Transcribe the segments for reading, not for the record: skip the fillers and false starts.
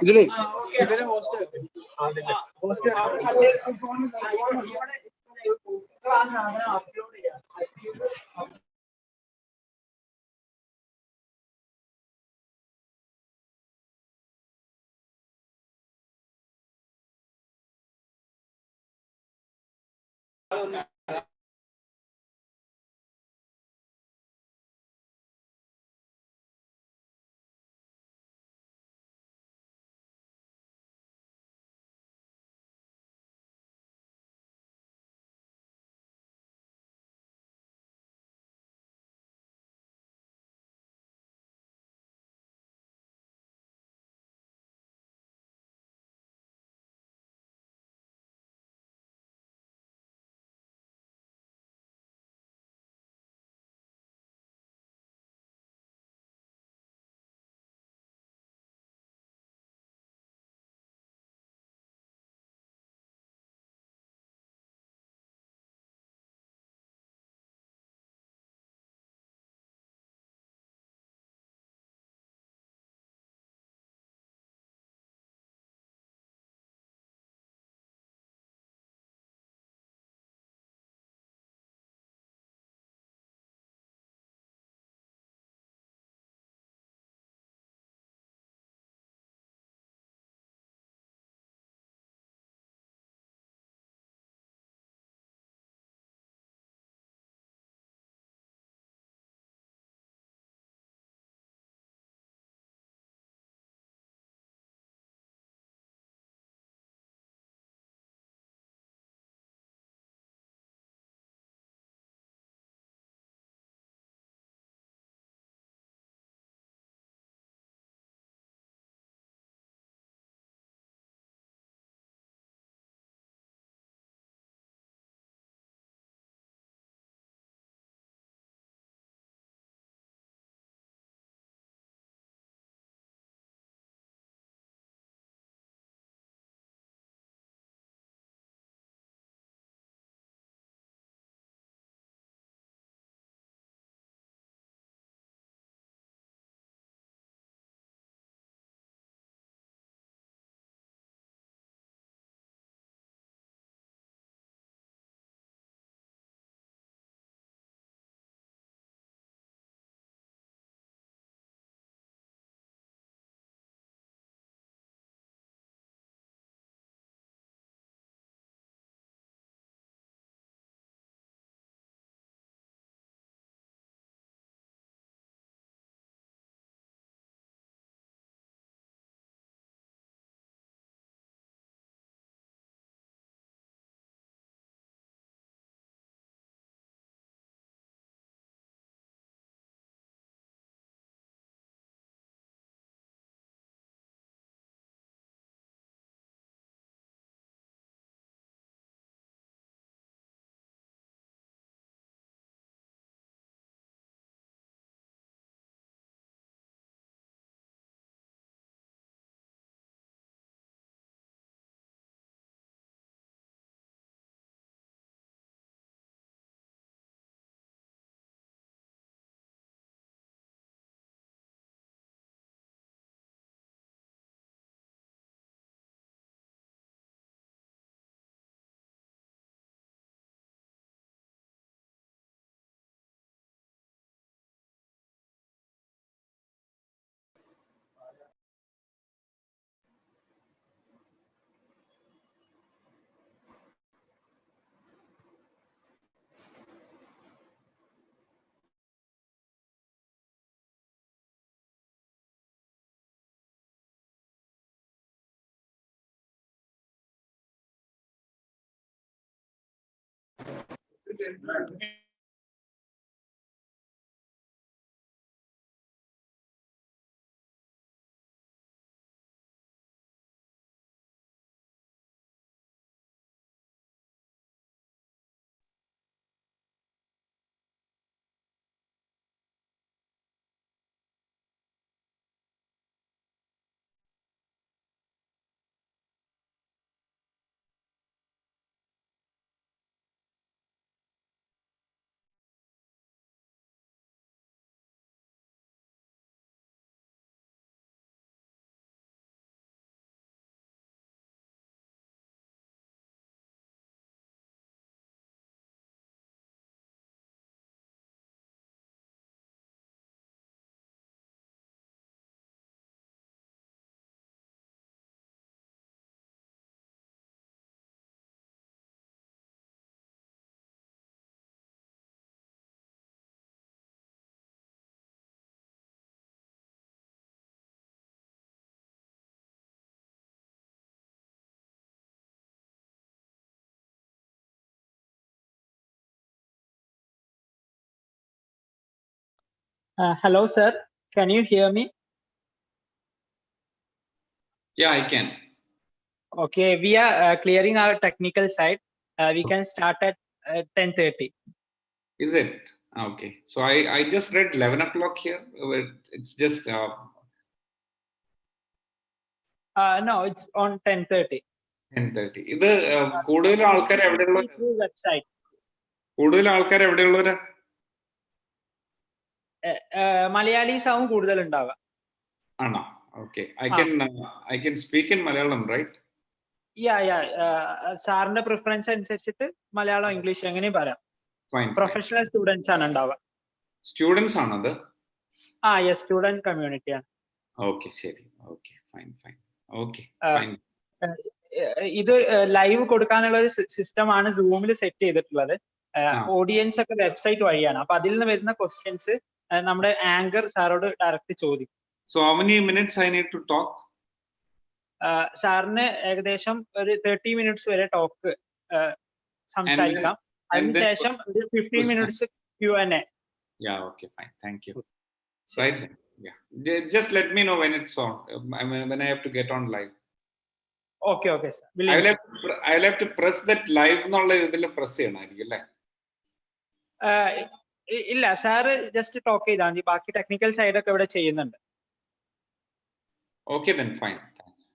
ഇതിലേ Hello, sir. Can you hear me? Yeah, I can. Okay, we are clearing our technical side. We can start at 10:30. Is it? Okay. So I just read 11 o'clock here. It's just No, it's on 10:30. 10:30. ഇത് കൂടുതൽ ആൾക്കാർ എവിടെയുള്ളവരാ? Website. കൂടുതൽ ആൾക്കാർ എവിടെയുള്ളവരാ? Malayalis ആവും കൂടുതൽ ഉണ്ടാവുക. ആണോ? Okay. I can speak in Malayalam, right? Yeah. സാറിന്റെ പ്രിഫറൻസ് അനുസരിച്ചിട്ട് മലയാളം ഇംഗ്ലീഷ് എങ്ങനെയും പറയാം. Fine. പ്രൊഫഷണൽ സ്റ്റുഡൻസ് ആണ് ഉണ്ടാവുക. സ്റ്റുഡൻസ് ആണത്? യെസ്, സ്റ്റുഡന്റ് കമ്മ്യൂണിറ്റി ആണ്. ഓക്കെ, ശരി. Okay, fine. Okay, fine. ഇത് ലൈവ് കൊടുക്കാനുള്ള ഒരു സിസ്റ്റം ആണ് സൂമിൽ സെറ്റ് ചെയ്തിട്ടുള്ളത്. ഓഡിയൻസ് ഒക്കെ വെബ്സൈറ്റ് വഴിയാണ്. അപ്പൊ അതിൽ നിന്ന് വരുന്ന ക്വസ്റ്റ്യൻസ് നമ്മുടെ ആങ്കർ സാറോട് ഡയറക്റ്റ് ചോദിക്കും. So how many minutes I need to talk? സാറിന് ഏകദേശം ഒരു 30 minutes വരെ ടോക്ക് സംസാരിക്കാം. അതിനുശേഷം ഒരു 15 minutes Q&A. Yeah, okay, fine. Thank you. Right then. Yeah. Just let me know when it's on. When I have to get on live. Okay, sir. I'll have to press that live എന്നുള്ള ഇതിൽ press ചെയ്യണമായിരിക്കും അല്ലേ? ഇല്ല, sir just talk ചെയ്താൽ മതി. ബാക്കി technical side ഒക്കെ ഇവിടെ ചെയ്യുന്നുണ്ട്. Okay then, fine. Thanks.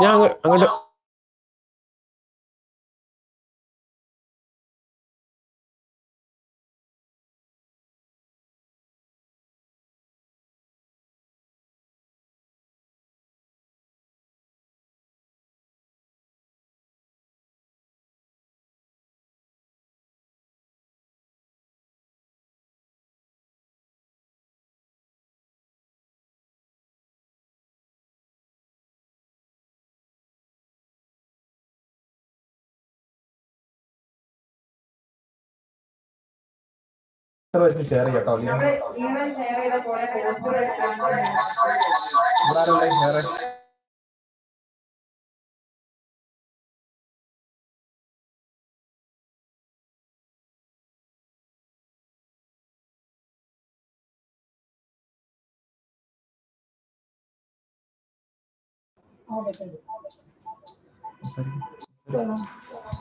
ഞാൻ അങ്ങോട്ട് ഷെയർ കേട്ടോ ഷെയർ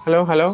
ഹലോ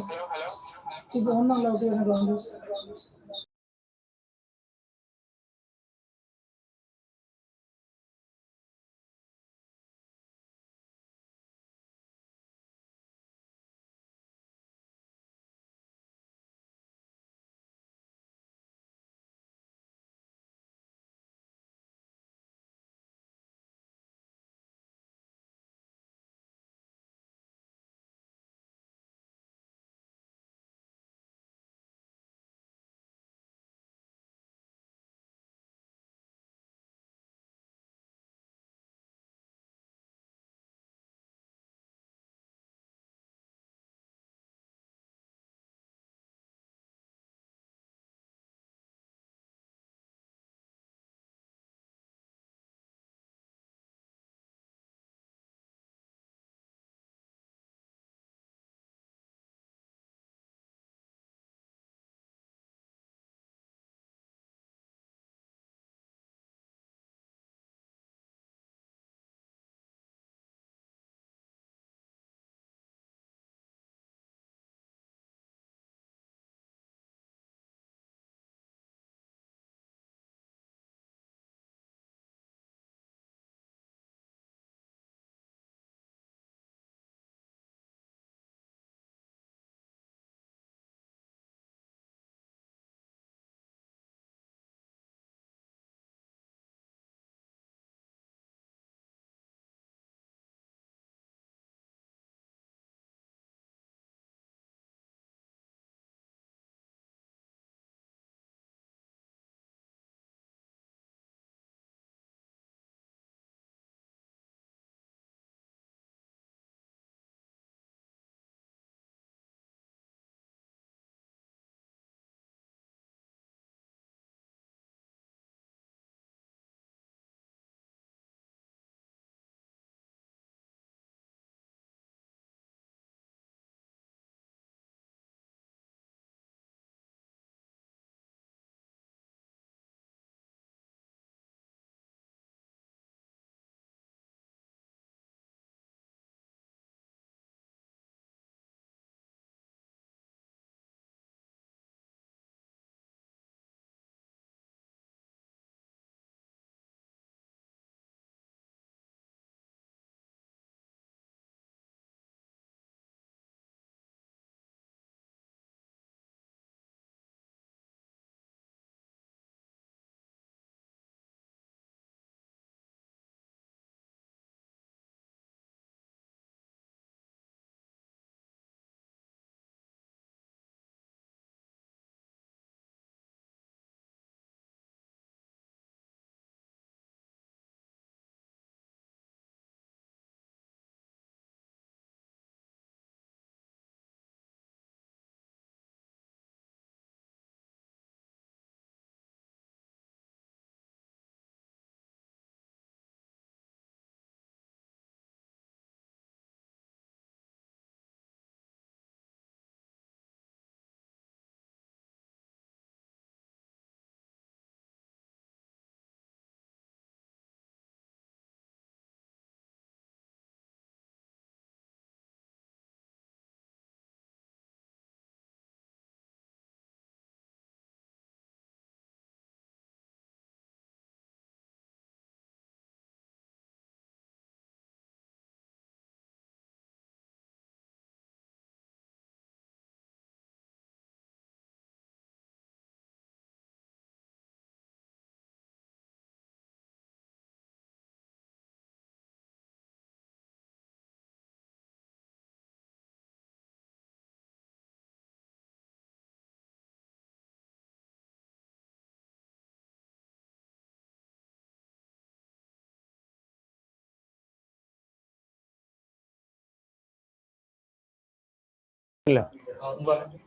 ഇല്ല.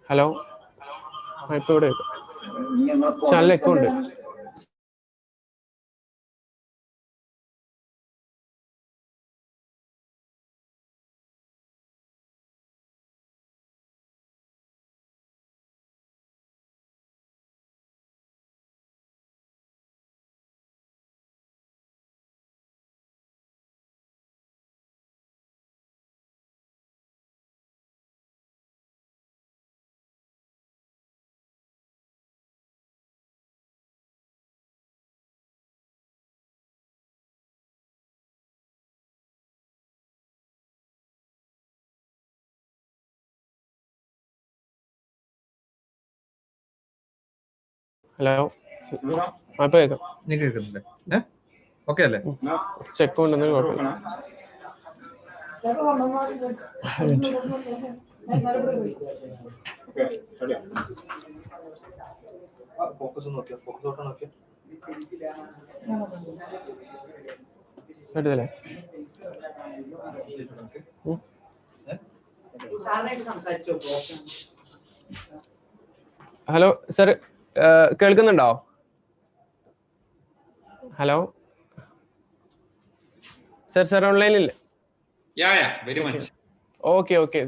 ഹലോ, ഇപ്പൊ ഇവിടെ ചാനൽ അക്കൗണ്ട്. ഹലോ, ഇപ്പൊ കേൾക്കാം. നീ കേൾക്കുന്നില്ലേ? ഓക്കെ അല്ലേ? ചെക്ക് ഉണ്ടെന്ന് കുഴപ്പമില്ല. എടുത്തല്ലേ? ഹലോ സർ, കേൾക്കുന്നുണ്ടോ? ഹലോ സർ ഓൺലൈനില്ലേ? Very much. Okay okay,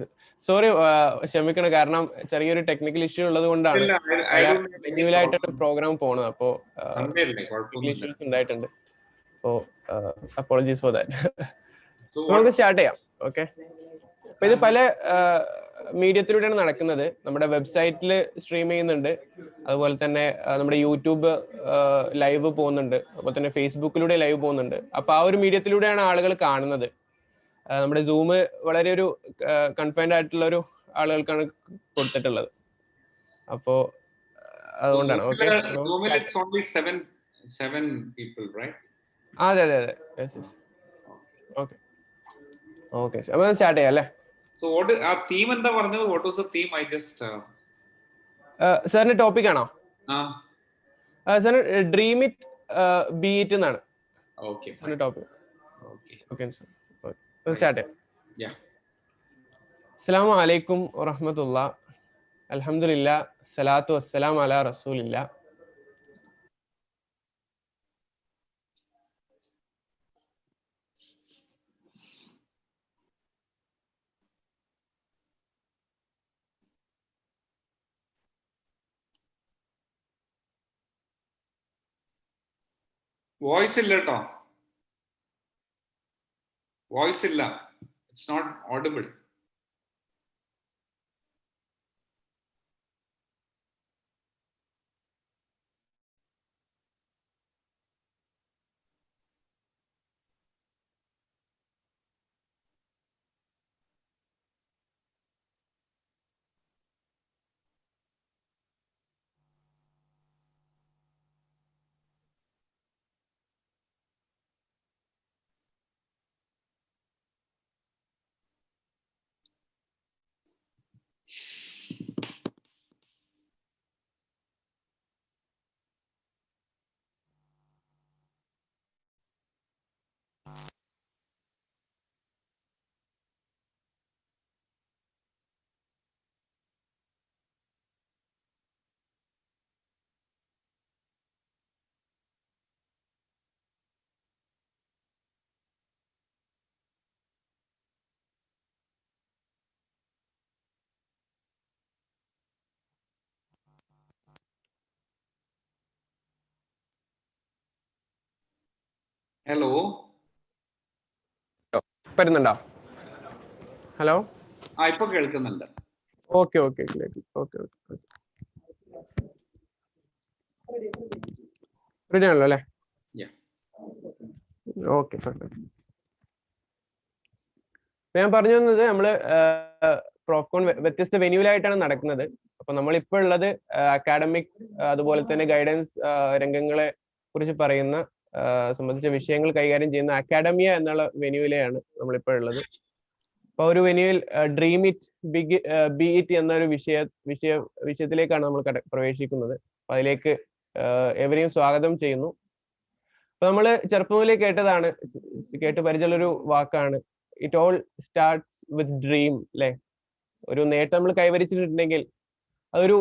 sorry, ക്ഷമിക്കണം, കാരണം ചെറിയൊരു ടെക്നിക്കൽ ഇഷ്യൂ ഉള്ളത് കൊണ്ടാണ് മെനുവലായിട്ടാണ് പ്രോഗ്രാം പോണത്. അപ്പോ ഇഷ്യൂസ് ഉണ്ടായിട്ടുണ്ട്. അപ്പോ അപ്പോളജീസ് ഫോർ ദാറ്റ്. നമുക്ക് സ്റ്റാർട്ട് ചെയ്യാം. ഓക്കെ, അപ്പൊ ഇത് പല മീഡിയത്തിലൂടെയാണ് നടക്കുന്നത്. നമ്മുടെ വെബ്സൈറ്റിൽ സ്ട്രീം ചെയ്യുന്നുണ്ട്, അതുപോലെ തന്നെ നമ്മുടെ യൂട്യൂബ് ലൈവ് പോകുന്നുണ്ട്, അതുപോലെ തന്നെ ഫേസ്ബുക്കിലൂടെ ലൈവ് പോകുന്നുണ്ട്. അപ്പൊ ആ ഒരു മീഡിയത്തിലൂടെയാണ് ആളുകൾ കാണുന്നത്. നമ്മുടെ സൂം വളരെ ഒരു കൺഫൈൻഡ് ആയിട്ടുള്ള ഒരു ആളുകൾക്കാണ് കൊടുത്തിട്ടുള്ളത്. അപ്പോ അതുകൊണ്ടാണ്. ഓക്കെ, അതെ അതെ അതെ, ഓക്കെ ഓക്കെ, അപ്പൊ സ്റ്റാർട്ട് ചെയ്യാം അല്ലേ? സാറിന്റെ ടോപ്പിക് ആണോ? സാറിന് ഡ്രീം ഇറ്റ് ബി ഇറ്റ് എന്നാണ് ടോപ്പിക്. ഓക്കെ, സ്റ്റാർട്ട് ചെയ്യാം. അസ്സലാമു അലൈക്കും വറഹ്മത്തുള്ളാഹി, അൽഹംദുലില്ലാഹ്, സലാത്തു വസ്സലാം അലാ റസൂലില്ലാഹ്. വോയിസ് ഇല്ല കേട്ടോ, വോയിസ് ഇല്ല, ഇറ്റ്സ് നോട്ട് ഓഡിബിൾ. ഹലോ, വരുന്നുണ്ടോ? ഹലോ, ഇപ്പൊ കേൾക്കുന്നുണ്ട്. ഓക്കെ ഓക്കെ ഓക്കെ, റെഡി ആണല്ലോ അല്ലേ? ഓക്കെ, ഞാൻ പറഞ്ഞു വന്നത്, നമ്മള് പ്രോഫ്കോൺ വ്യത്യസ്ത വെന്യൂലായിട്ടാണ് നടക്കുന്നത്. അപ്പൊ നമ്മളിപ്പോ ഉള്ളത് അക്കാഡമിക്, അതുപോലെ തന്നെ ഗൈഡൻസ് രംഗങ്ങളെ കുറിച്ച് പറയുന്ന സംബന്ധിച്ച വിഷയങ്ങൾ കൈകാര്യം ചെയ്യുന്ന അക്കാഡമിയ എന്നുള്ള വെന്യൂവിലെയാണ് നമ്മളിപ്പോ ഉള്ളത്. അപ്പൊ ഒരു വെന്യൂവിൽ ഡ്രീം ഇറ്റ് ബി ഇറ്റ് എന്നൊരു വിഷയത്തിലേക്കാണ് നമ്മൾ പ്രവേശിക്കുന്നത്. അപ്പൊ അതിലേക്ക് എവരെയും സ്വാഗതം ചെയ്യുന്നു. അപ്പൊ നമ്മള് ചെറുപ്പം മുതലേ കേട്ട് പരിചയമുള്ളൊരു വാക്കാണ്, it all starts with dream, അല്ലെ? ഒരു നേട്ടം നമ്മൾ കൈവരിച്ചിട്ടുണ്ടെങ്കിൽ അതൊരു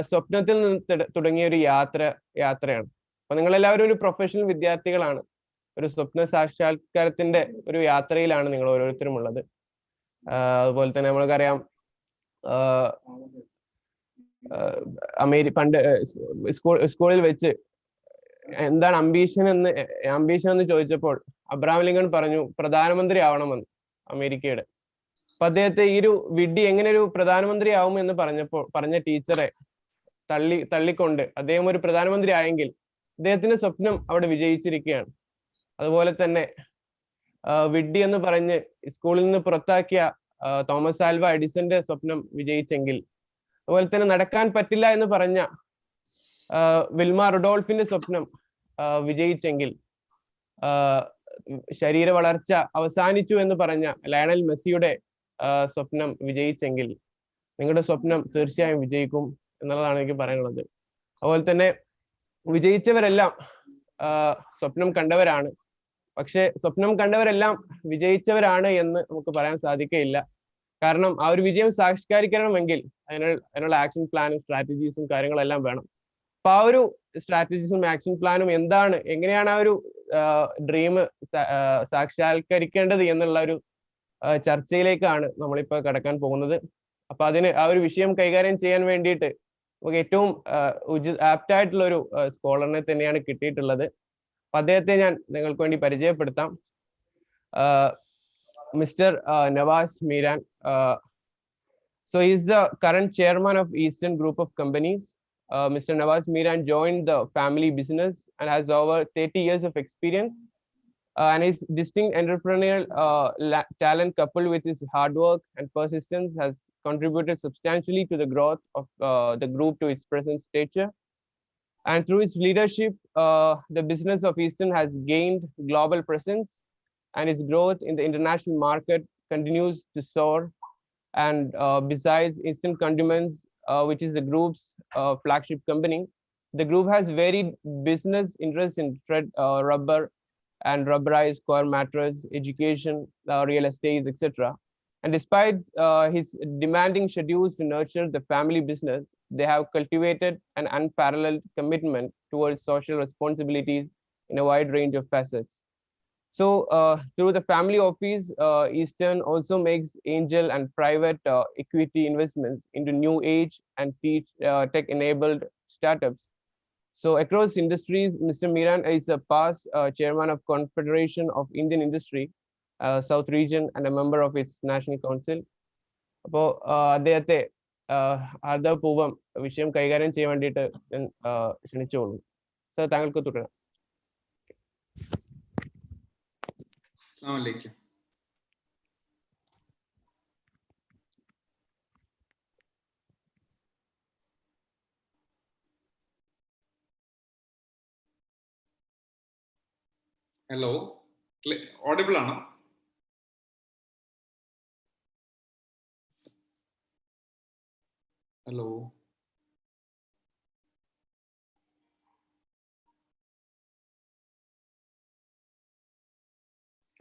സ്വപ്നത്തിൽ നിന്ന് തുടങ്ങിയ ഒരു യാത്രയാണ്. അപ്പൊ നിങ്ങളെല്ലാവരും ഒരു പ്രൊഫഷണൽ വിദ്യാർത്ഥികളാണ്. ഒരു സ്വപ്ന സാക്ഷാത്കാരത്തിന്റെ ഒരു യാത്രയിലാണ് നിങ്ങൾ ഓരോരുത്തരും ഉള്ളത്. അതുപോലെ തന്നെ നമ്മൾക്കറിയാം പണ്ട് സ്കൂളിൽ വെച്ച് എന്താണ് അംബീഷൻ എന്ന് ചോദിച്ചപ്പോൾ അബ്രഹാം ലിങ്കൺ പറഞ്ഞു പ്രധാനമന്ത്രി ആവണമെന്ന് അമേരിക്കയുടെ. അപ്പൊ അദ്ദേഹത്തെ ഈ ഒരു വിഡ്ഢി എങ്ങനെ ഒരു പ്രധാനമന്ത്രി ആവും എന്ന് പറഞ്ഞ ടീച്ചറെ തള്ളിക്കൊണ്ട് അദ്ദേഹം ഒരു പ്രധാനമന്ത്രി ആയെങ്കിൽ അദ്ദേഹത്തിന്റെ സ്വപ്നം അവിടെ വിജയിച്ചിരിക്കുകയാണ്. അതുപോലെ തന്നെ വിഡ്ഢി എന്ന് പറഞ്ഞ് സ്കൂളിൽ നിന്ന് പുറത്താക്കിയ തോമസ് ആൽവ എഡിസന്റെ സ്വപ്നം വിജയിച്ചെങ്കിൽ, അതുപോലെ തന്നെ നടക്കാൻ പറ്റില്ല എന്ന് പറഞ്ഞ വിൽമ റുഡോൾഫിന്റെ സ്വപ്നം വിജയിച്ചെങ്കിൽ, ശരീര വളർച്ച അവസാനിച്ചു എന്ന് പറഞ്ഞ ലയണൽ മെസ്സിയുടെ സ്വപ്നം വിജയിച്ചെങ്കിൽ നിങ്ങളുടെ സ്വപ്നം തീർച്ചയായും വിജയിക്കും എന്നുള്ളതാണ് എനിക്ക് പറയാനുള്ളത്. അതുപോലെ തന്നെ വിജയിച്ചവരെല്ലാം സ്വപ്നം കണ്ടവരാണ്. പക്ഷെ സ്വപ്നം കണ്ടവരെല്ലാം വിജയിച്ചവരാണ് എന്ന് നമുക്ക് പറയാൻ സാധിക്കുകയില്ല. കാരണം ആ ഒരു വിജയം സാക്ഷാത്കരിക്കണമെങ്കിൽ അതിനുള്ള ആക്ഷൻ പ്ലാനും സ്ട്രാറ്റജീസും കാര്യങ്ങളെല്ലാം വേണം. അപ്പൊ ആ ഒരു സ്ട്രാറ്റജീസും ആക്ഷൻ പ്ലാനും എന്താണ്, എങ്ങനെയാണ് ആ ഒരു ഡ്രീം സാക്ഷാത്കരിക്കേണ്ടത് എന്നുള്ള ഒരു ചർച്ചയിലേക്കാണ് നമ്മളിപ്പോൾ കടക്കാൻ പോകുന്നത്. അപ്പൊ അതിന് ആ ഒരു വിഷയം കൈകാര്യം ചെയ്യാൻ വേണ്ടിയിട്ട് നമുക്ക് ഏറ്റവും ആപ്റ്റായിട്ടുള്ള ഒരു സ്കോളറിനെ തന്നെയാണ് കിട്ടിയിട്ടുള്ളത്. അപ്പൊ അദ്ദേഹത്തെ ഞാൻ നിങ്ങൾക്ക് വേണ്ടി പരിചയപ്പെടുത്താം. Mister Navas Meeran. So he is the current chairman of Eastern Group of Companies. Mr. Navas Meeran joined the family business and has over 30 years of experience. And his distinct entrepreneurial talent, coupled with his hard work and persistence, has contributed substantially to the growth of the group to its present stature. And through his leadership, the business of Eastern has gained global presence, and its growth in the international market continues to soar. And besides Instant Condiments, which is the group's flagship company, the group has varied business interests in thread, rubber, and rubberized core mattress, education, real estate, etc. And despite his demanding schedules to nurture the family business, they have cultivated an unparalleled commitment towards social responsibilities in a wide range of facets. So through the family office, Eastern also makes angel and private equity investments into new age and tech-enabled startups. So across industries, Mr. Meeran is a past chairman of Confederation of Indian Industry, South Region, and a member of its National Council. അപ്പോൾ അദ്ദേഹത്തെ ആദരപൂർവ്വം വിഷയം കൈകാര്യം ചെയ്യാൻ വേണ്ടിയിട്ട് ഞാൻ ക്ഷണിച്ചോളൂ. Sir, താങ്കൾക്ക് തുടരാം. Assalamualaikum. Hello, audible ആണോ? Hello.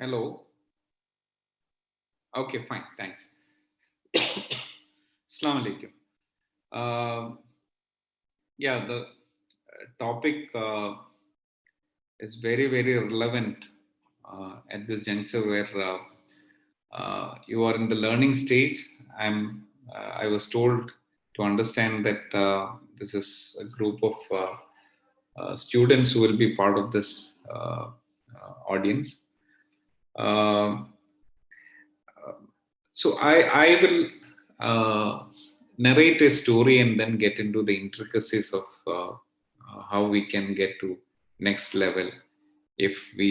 Hello. Okay, fine, thanks. Assalamualaikum. Yeah, the topic is very, very relevant at this juncture where you are in the learning stage. I was told to understand that this is a group of students who will be part of this audience. So I will narrate a story and then get into the intricacies of how we can get to next level if we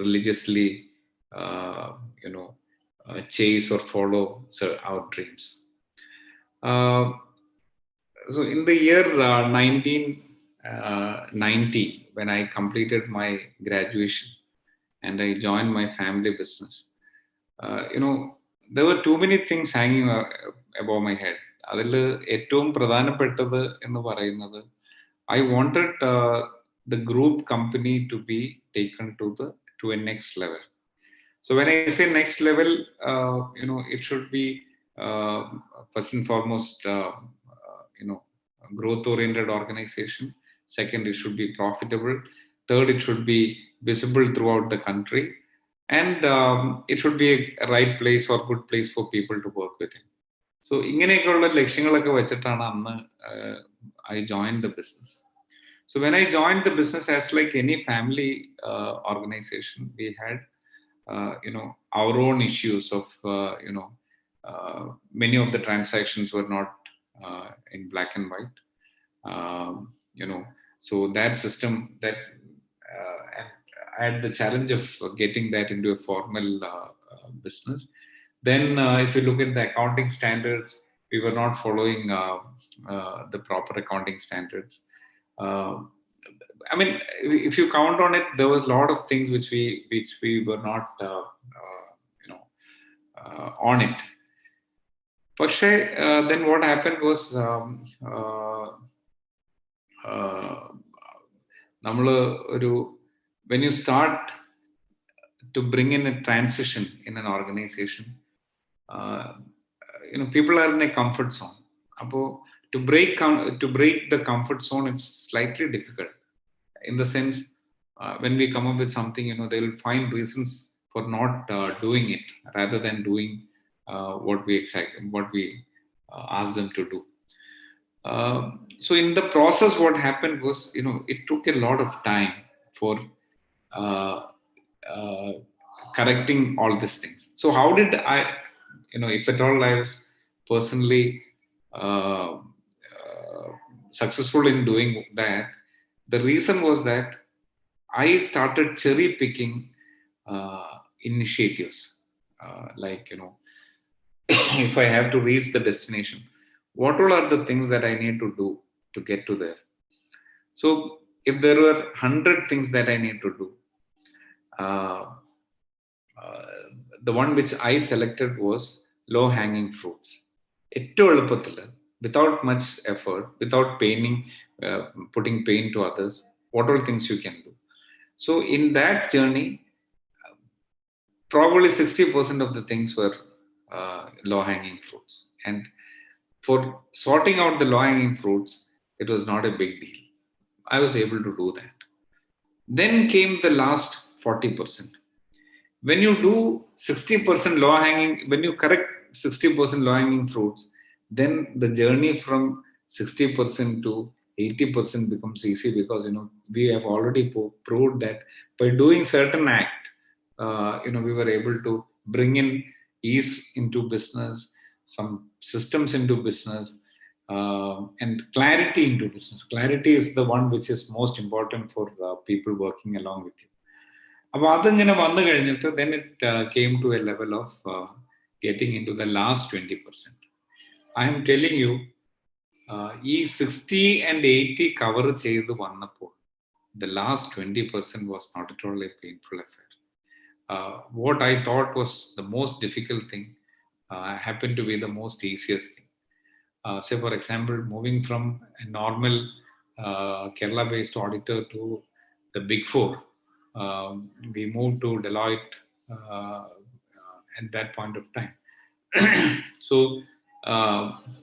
religiously chase or follow our dreams. So in the year 1990, when I completed my graduation and I joined my family business, there were too many things hanging above my head. അതിൽ ഏറ്റവും പ്രധാനപ്പെട്ടത് എന്ന് പറയുന്നത് I wanted the group company to be taken to a next level. So when I say next level, it should be first and foremost, growth-oriented organization. Second, it should be profitable. Third, it should be visible throughout the country. And it should be a right place or good place for people to work with him. So, I joined the business. So when I joined the business, as like any family organization, we had, our own issues of, many of the transactions were not in black and white. So that system, that I had the challenge of getting that into a formal business. Then if you look at the accounting standards, we were not following the proper accounting standards. I mean, if you count on it, there was a lot of things which we were not, on it. But then what happened was, when you start to bring in a transition in an organization, people are in a comfort zone. To break the comfort zone, it's slightly difficult. In the sense, when we come up with something, they'll find reasons for not doing it rather than doing what we ask them to do. So in the process, what happened was, it took a lot of time for correcting all these things. So how did I, if at all I was personally successful in doing that, the reason was that I started cherry picking initiatives. If I have to reach the destination, what all are the things that I need to do to get to there? So if there were 100 things that I need to do, the one which I selected was low-hanging fruits. Without much effort, without putting pain to others, what all things you can do. So in that journey, probably 60% of the things were low-hanging fruits. And for sorting out the low-hanging fruits, it was not a big deal. I was able to do that. Then came the last 40%. When you do 60% low-hanging, when you correct 60% low-hanging fruits, then the journey from 60% to 80% becomes easy, because we have already proved that by doing certain act, we were able to bring in ease into business, some systems into business, and clarity into business. Clarity is the one which is most important for people working along with you. Then it came to a level of getting into the last 20%. I am telling you, 60 and 80 cover cheythu vannappo, the last 20% was not at all a painful affair. What I thought was the most difficult thing happened to be the most easiest thing. Say, for example, moving from a normal Kerala-based auditor to the Big Four. We moved to Deloitte at that point of time. So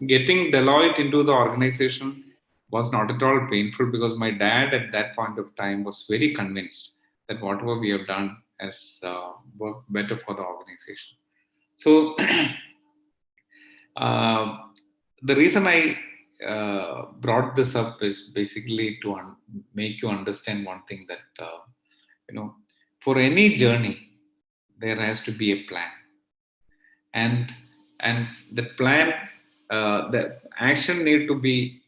getting Deloitte into the organization was not at all painful, because my dad at that point of time was very convinced that whatever we have done has worked better for the organization. So the reason I brought this up is basically to make you understand one thing, that for any journey there has to be a plan, and the plan, the action need to be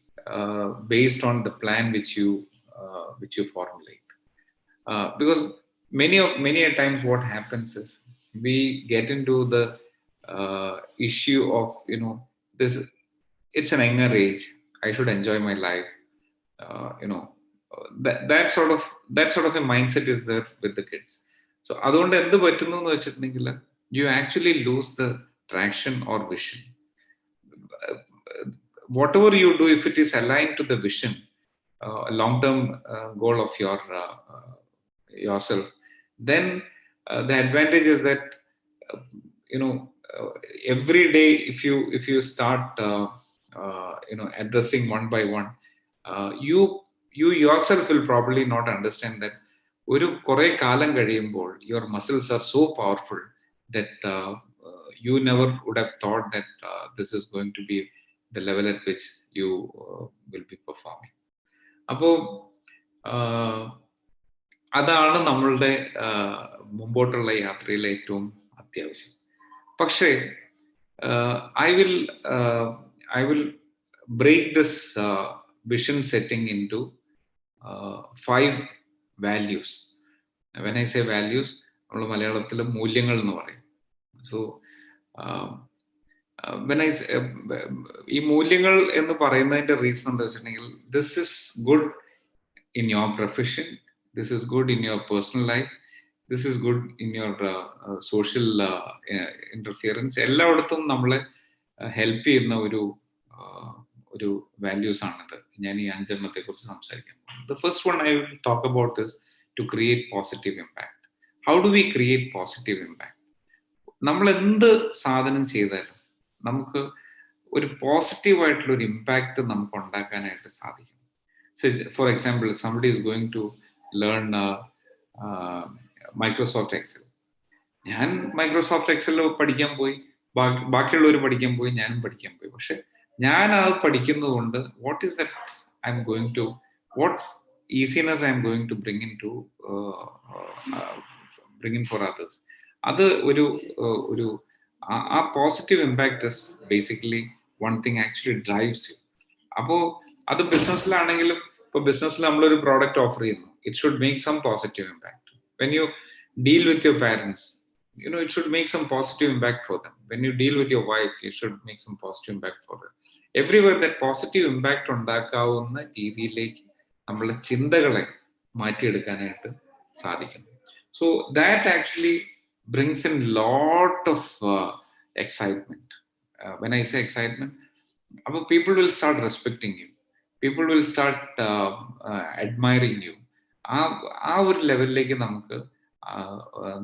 based on the plan which you formulate. Because many a times what happens is, we get into the issue of this. It's an younger age. I should enjoy my life. That sort of a mindset is there with the kids. So adonde endu pattunnu ennu vechittunengil, you actually lose the traction or vision. Whatever you do, if it is aligned to the vision, a long-term goal of yourself, then the advantage is that every day, if you start addressing one by one, you yourself will probably not understand that ഒരു കുറെ കാലം കഴിയുമ്പോൾ your muscles are so powerful that you never would have thought that this is going to be the level at which you will be performing. അപ്പോൾ അതാണ് നമ്മളുടെ മുമ്പോട്ടുള്ള യാത്രയിലെ ഏറ്റവും അത്യാവശ്യം. പക്ഷേ I will break this vision setting into 5 values. When I say values, നമ്മൾ മലയാളത്തിൽ മൂല്യങ്ങൾ എന്ന് പറയും. So when I say ഈ മൂല്യങ്ങൾ എന്ന് പറയുന്നതിന്റെ റീസൺ എന്താ വെച്ചിട്ടുണ്ടെങ്കിൽ, this is good in your profession, this is good in your personal life, this is good in your social interference. എല്ലായിടത്തും നമ്മളെ ഹെൽപ്പ് ചെയ്യുന്ന ഒരു വാല്യൂസ് ആണിത്. ഞാൻ ഈ 5 എണ്ണത്തെ കുറിച്ച് സംസാരിക്കാം. The first one I will talk about is to create positive impact. How do we create positive impact? നമ്മൾ എന്ത് സാധനം ചെയ്താലും നമുക്ക് ഒരു പോസിറ്റീവ് ആയിട്ടുള്ള ഒരു ഇമ്പാക്ട് നമുക്ക് ഉണ്ടാക്കാനായിട്ട് സാധിക്കും. So, for example, somebody is going to learn Microsoft Excel. ഞാൻ മൈക്രോസോഫ്റ്റ് എക്സൽ പഠിക്കാൻ പോയി, ബാക്കിയുള്ളവർ പഠിക്കാൻ പോയി, ഞാനും പഠിക്കാൻ പോയി. പക്ഷെ ഞാൻ അത് പഠിക്കുന്നത് കൊണ്ട് what is that I am going to, what business I am going to bring in for others. അത് ഒരു ആ positive impact is basically one thing actually drives you. അപ്പോൾ അത് ബിസിനസ്സിലാണെങ്കിലും, ഇപ്പോൾ ബിസിനസ്സിൽ നമ്മളൊരു പ്രോഡക്റ്റ് ഓഫർ ചെയ്യുന്നു, it should make some positive impact. When you deal with your parents, it should make some positive impact for them. When you deal with your wife, you should make some positive impact for her. Everywhere that positive impact ഉണ്ടാക്കാവുന്ന രീതിയിലേക്ക് നമ്മളെ ചിന്തകളെ മാറ്റിയെടുക്കാനായിട്ട് സാധിക്കും. So that actually brings in lot of excitement. When I say excitement, people will start respecting you, people will start admiring you. ആ ഒരു ലെവലിലേക്ക് നമുക്ക്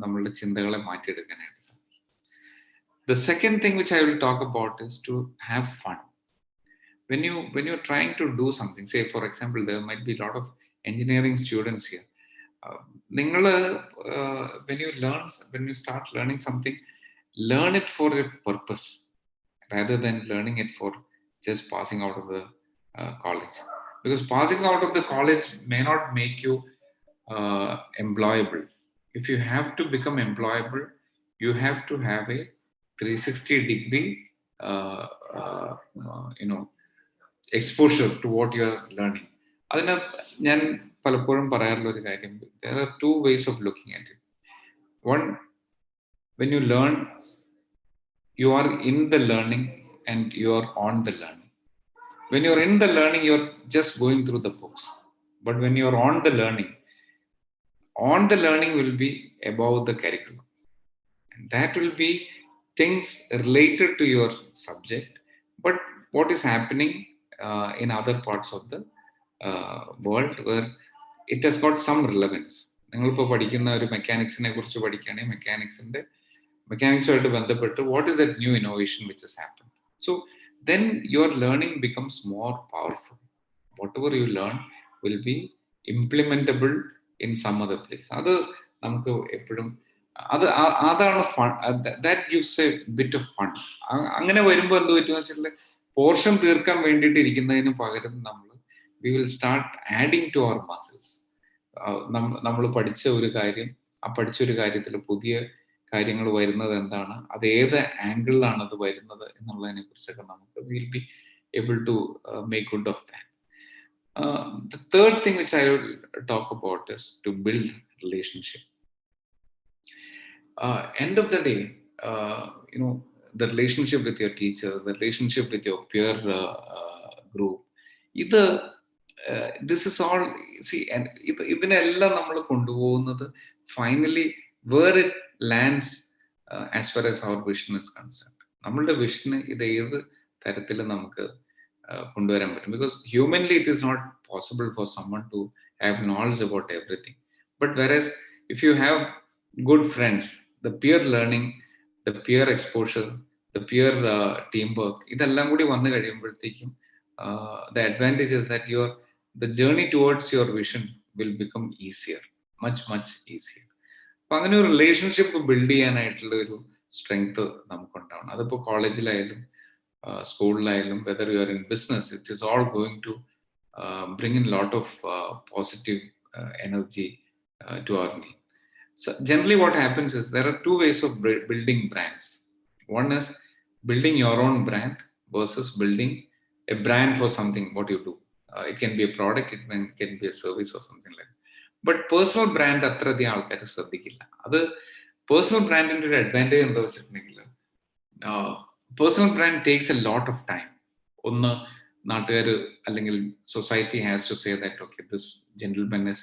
നമ്മളുടെ ചിന്തകളെ മാറ്റിയെടുക്കാനായിട്ട് സാധിക്കും. The second thing which I will talk about is to have fun. When you're trying to do something, say for example, there might be a lot of engineering students here. When you start learning something, learn it for a purpose rather than learning it for just passing out of the college. Because passing out of the college may not make you employable. If you have to become employable, you have to have a 360-degree exposure to what you are learning. അതിനകത്ത് ഞാൻ പലപ്പോഴും പറയാറുള്ള ഒരു കാര്യം, there are 2 ways of looking at it. One, when you learn, you are in the learning and you are on the learning. When you're in the learning, you're just going through the books. But when you're on the learning will be above the curriculum. And that will be things related to your subject, but what is happening in other parts of the world where it has got some relevance. നിങ്ങളിപ്പോൾ പഠിക്കുന്ന ഒരു മെക്കാനിക്സിനെ കുറിച്ച് പഠിക്കുകയാണെങ്കിൽ മെക്കാനിക്സുമായിട്ട് ബന്ധപ്പെട്ട് what is that new innovation which has happened. So then your learning becomes more powerful. Whatever you learn will be implementable in some other place. അത് നമുക്ക് എപ്പോഴും അതാണ് fun. That gives a bit of fun. അങ്ങനെ വരുമ്പോൾ എന്ത് പറ്റുമെന്ന് വെച്ചാൽ portion തീർക്കാൻ വേണ്ടിയിട്ട് ഇരിക്കുന്നതിന് പകരം we will start adding to our muscles. നമ്മൾ പഠിച്ച ഒരു കാര്യത്തിൽ പുതിയ കാര്യങ്ങൾ വരുന്നത് എന്താണ്, അത് ഏത് ആംഗിളിലാണ് അത് വരുന്നത് എന്നുള്ളതിനെ കുറിച്ചൊക്കെ നമുക്ക് will be able to make good of that. The third thing which I will talk about is to build relationship. End of the day, the relationship with your teacher, the relationship with your peer group, this is all, see, and ഇതിനെല്ലാം നമ്മൾ കൊണ്ടുപോകുന്നത് finally where it lands as far as our vision is concerned. നമ്മളുടെ വിഷന് ഇത് ഏത് തരത്തിൽ നമുക്ക് കൊണ്ടുവരാൻ പറ്റും. Because humanly it is not possible for someone to have knowledge about everything. But whereas if you have good friends, the peer learning, the peer exposure, the peer teamwork, ഇതെല്ലാം കൂടി വന്നു കഴിയുമ്പോഴത്തേക്കും the advantage is that the journey towards your vision will become easier, much easier. അപ്പൊ അങ്ങനെ ഒരു relationship build ചെയ്യാനായിട്ടുള്ള ഒരു strength നമുക്കുണ്ടാവണം. അതിപ്പോ കോളേജിലായാലും സ്കൂളിലായാലും, whether you are in business, it is all going to bring in lot of positive energy to our team. So generally what happens is there are two ways of building brands. One is building your own brand versus building a brand for something what you do. It can be a product, it can be a service or something like that. But personal brand അത്ര അധികം ആൾക്കാർ ശ്രദ്ധിക്കില്ല. അത് personal ബ്രാൻഡിന്റെ ഒരു advantage എന്താ വെച്ചിട്ടുണ്ടെങ്കിൽ personal brand takes a lot of time. ഒന്ന്, നാട്ടുകാർ അല്ലെങ്കിൽ society has to say that okay this gentlemen is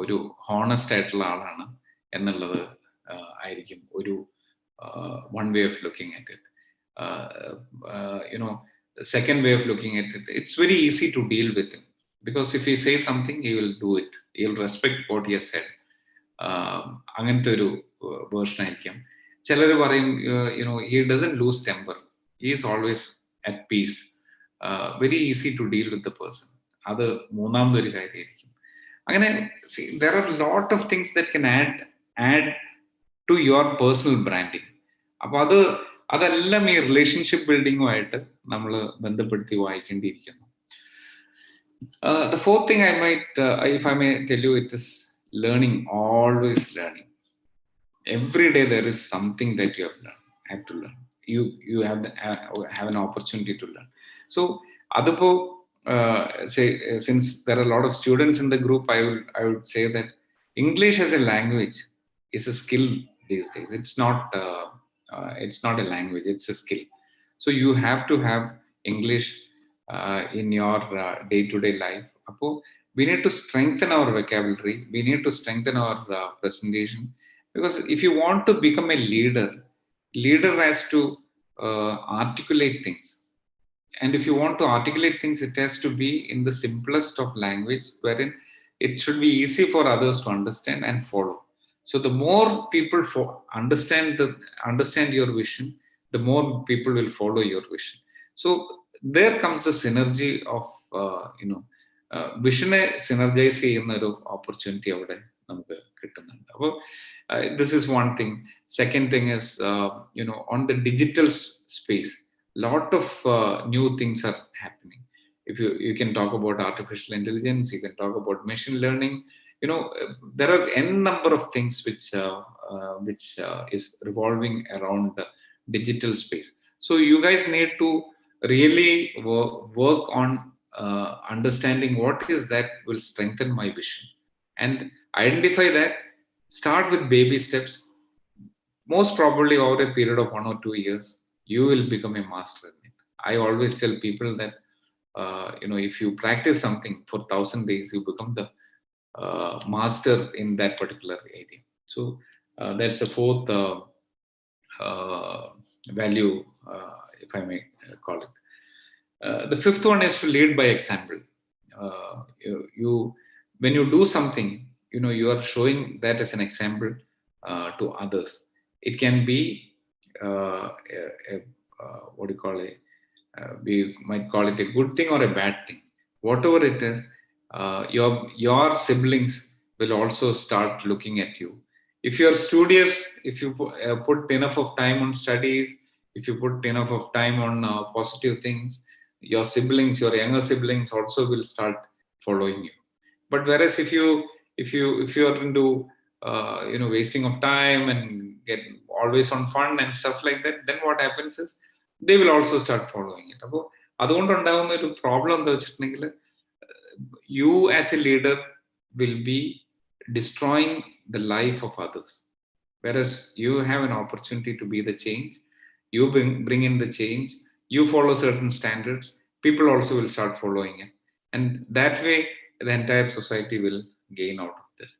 ഒരു ഹോണസ്റ്റ് ആയിട്ടുള്ള ആളാണ് എന്നുള്ളത് ആയിരിക്കും ഒരു one way of looking at it. Second way of looking at it, it's very easy to deal with him because if he says something, he will do it. He will respect what he has said. അങ്ങനത്തെ ഒരു version ആയിരിക്കും. ചിലർ പറയും he doesn't lose temper. He is always at peace. Very easy to deal with the person. അത് മൂന്നാമതൊരു കാര്യമായിരിക്കും. അങ്ങനെ there are a lot of things that can add to your personal branding. അപ്പൊ അതെല്ലാം ഈ റിലേഷൻഷിപ്പ് ബിൽഡിങ്ങുമായിട്ട് നമ്മൾ ബന്ധപ്പെടുത്തി വായിക്കേണ്ടിയിരിക്കുന്നു. The fourth thing I might, if I may tell you, it is learning, always learning. Every day there is something that you have to learn. You have an opportunity to learn. So adapo since there are a lot of students in the group, I would say that English as a language is a skill these days. It's not a language, it's a skill. So you have to have English in your day-to-day life. Apo we need to strengthen our vocabulary, we need to strengthen our presentation, because if you want to become a leader has to articulate things. And if you want to articulate things, it has to be in the simplest of language, wherein it should be easy for others to understand and follow. So the more people understand your vision, the more people will follow your vision. So there comes the synergy of vision synergize ചെയ്യുന്ന ഒരു opportunity അവിടെ നമുക്ക് കിട്ടുന്നുണ്ട്. അപ്പോൾ this is one thing. Second thing is on the digital space, lot of new things are happening. If you can talk about artificial intelligence, you can talk about machine learning. There are n number of things which is revolving around the digital space. So you guys need to really work on understanding what is that will strengthen my vision and identify that. Start with baby steps. Most probably over a period of 1 or 2 years, you will become a master in it. I always tell people that if you practice something for 1,000 days, you become the master in that particular area. So that's the fourth value, if I may call it. The fifth one is to lead by example. When you do something, you are showing that as an example to others. It can be what do you call it? We might call it a good thing or a bad thing. Whatever it is, your siblings will also start looking at you. If you are studious, if you put enough of time on studies, if you put enough of time on positive things, your siblings, your younger siblings also will start following you. But whereas if you are into wasting of time and get always on fun and stuff like that, then what happens is they will also start following it. അപ്പോൾ അതുകൊണ്ടുണ്ടാകുന്ന ഒരു problem എന്താ വെച്ചിട്ടുണ്ടെങ്കിൽ you as a leader will be destroying the life of others, whereas you have an opportunity to be the change. You bring in the change, you follow certain standards, people also will start following it, and that way the entire society will gain out of this.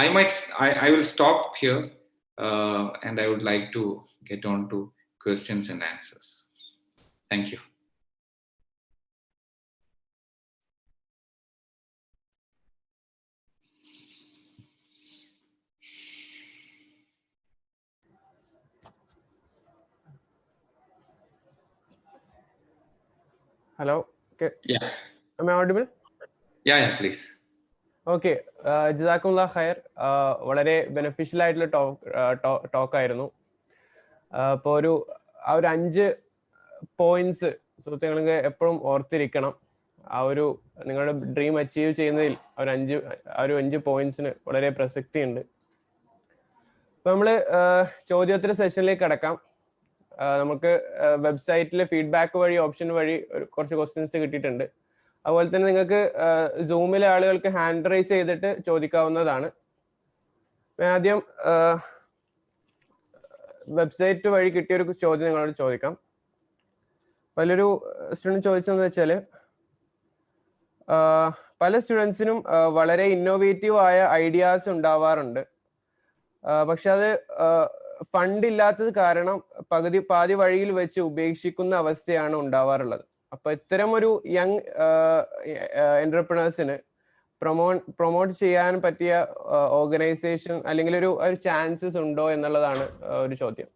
I will stop here and I would like to get on to questions and answers. Thank you. Hello. Okay. Yeah. Am I audible? Yeah, please. Okay, ജസാക്കുമുല്ലാ ഖൈർ. വളരെ beneficial ആയിട്ടുള്ള talk ആയിരുന്നു. അപ്പോൾ ഒരു 5 points സുഹൃത്തുക്കൾക്ക് എപ്പോഴും ഓർത്തിരിക്കണം. നിങ്ങളുടെ ഡ്രീം അച്ചീവ് ചെയ്യുന്നതിൽ ഒരു 5 പോയിന്റ്സിന് വളരെ പ്രസക്തി ഉണ്ട്. അപ്പൊ നമ്മള് ചോദ്യോത്തര സെഷനിലേക്ക് കടക്കാം. നമുക്ക് വെബ്സൈറ്റിലെ ഫീഡ്ബാക്ക് വഴി ഓപ്ഷൻ വഴി കുറച്ച് ക്വസ്റ്റ്യൻസ് കിട്ടിയിട്ടുണ്ട്. അതുപോലെ തന്നെ നിങ്ങൾക്ക് സൂമിലെ ആളുകൾക്ക് ഹാൻഡ് റൈസ് ചെയ്തിട്ട് ചോദിക്കാവുന്നതാണ്. ആദ്യം വെബ്സൈറ്റ് വഴി കിട്ടിയൊരു ചോദ്യം നിങ്ങളോട് ചോദിക്കാം. പലൊരു സ്റ്റുഡൻറ് ചോദിച്ചതെന്ന് വെച്ചാൽ, പല സ്റ്റുഡൻസിനും വളരെ ഇന്നോവേറ്റീവ് ആയ ഐഡിയാസ് ഉണ്ടാവാറുണ്ട്. പക്ഷെ അത് ഫണ്ട് ഇല്ലാത്തത് കാരണം പാതി വഴിയിൽ വെച്ച് ഉപേക്ഷിക്കുന്ന അവസ്ഥയാണ് ഉണ്ടാവാറുള്ളത്. അപ്പൊ ഇത്തരം ഒരു യങ് എന്റർപ്രണേഴ്സിന് പ്രൊമോട്ട് ചെയ്യാൻ പറ്റിയ ഓർഗനൈസേഷൻ അല്ലെങ്കിൽ ഒരു ചാൻസസ് ഉണ്ടോ എന്നുള്ളതാണ് ഒരു ചോദ്യം.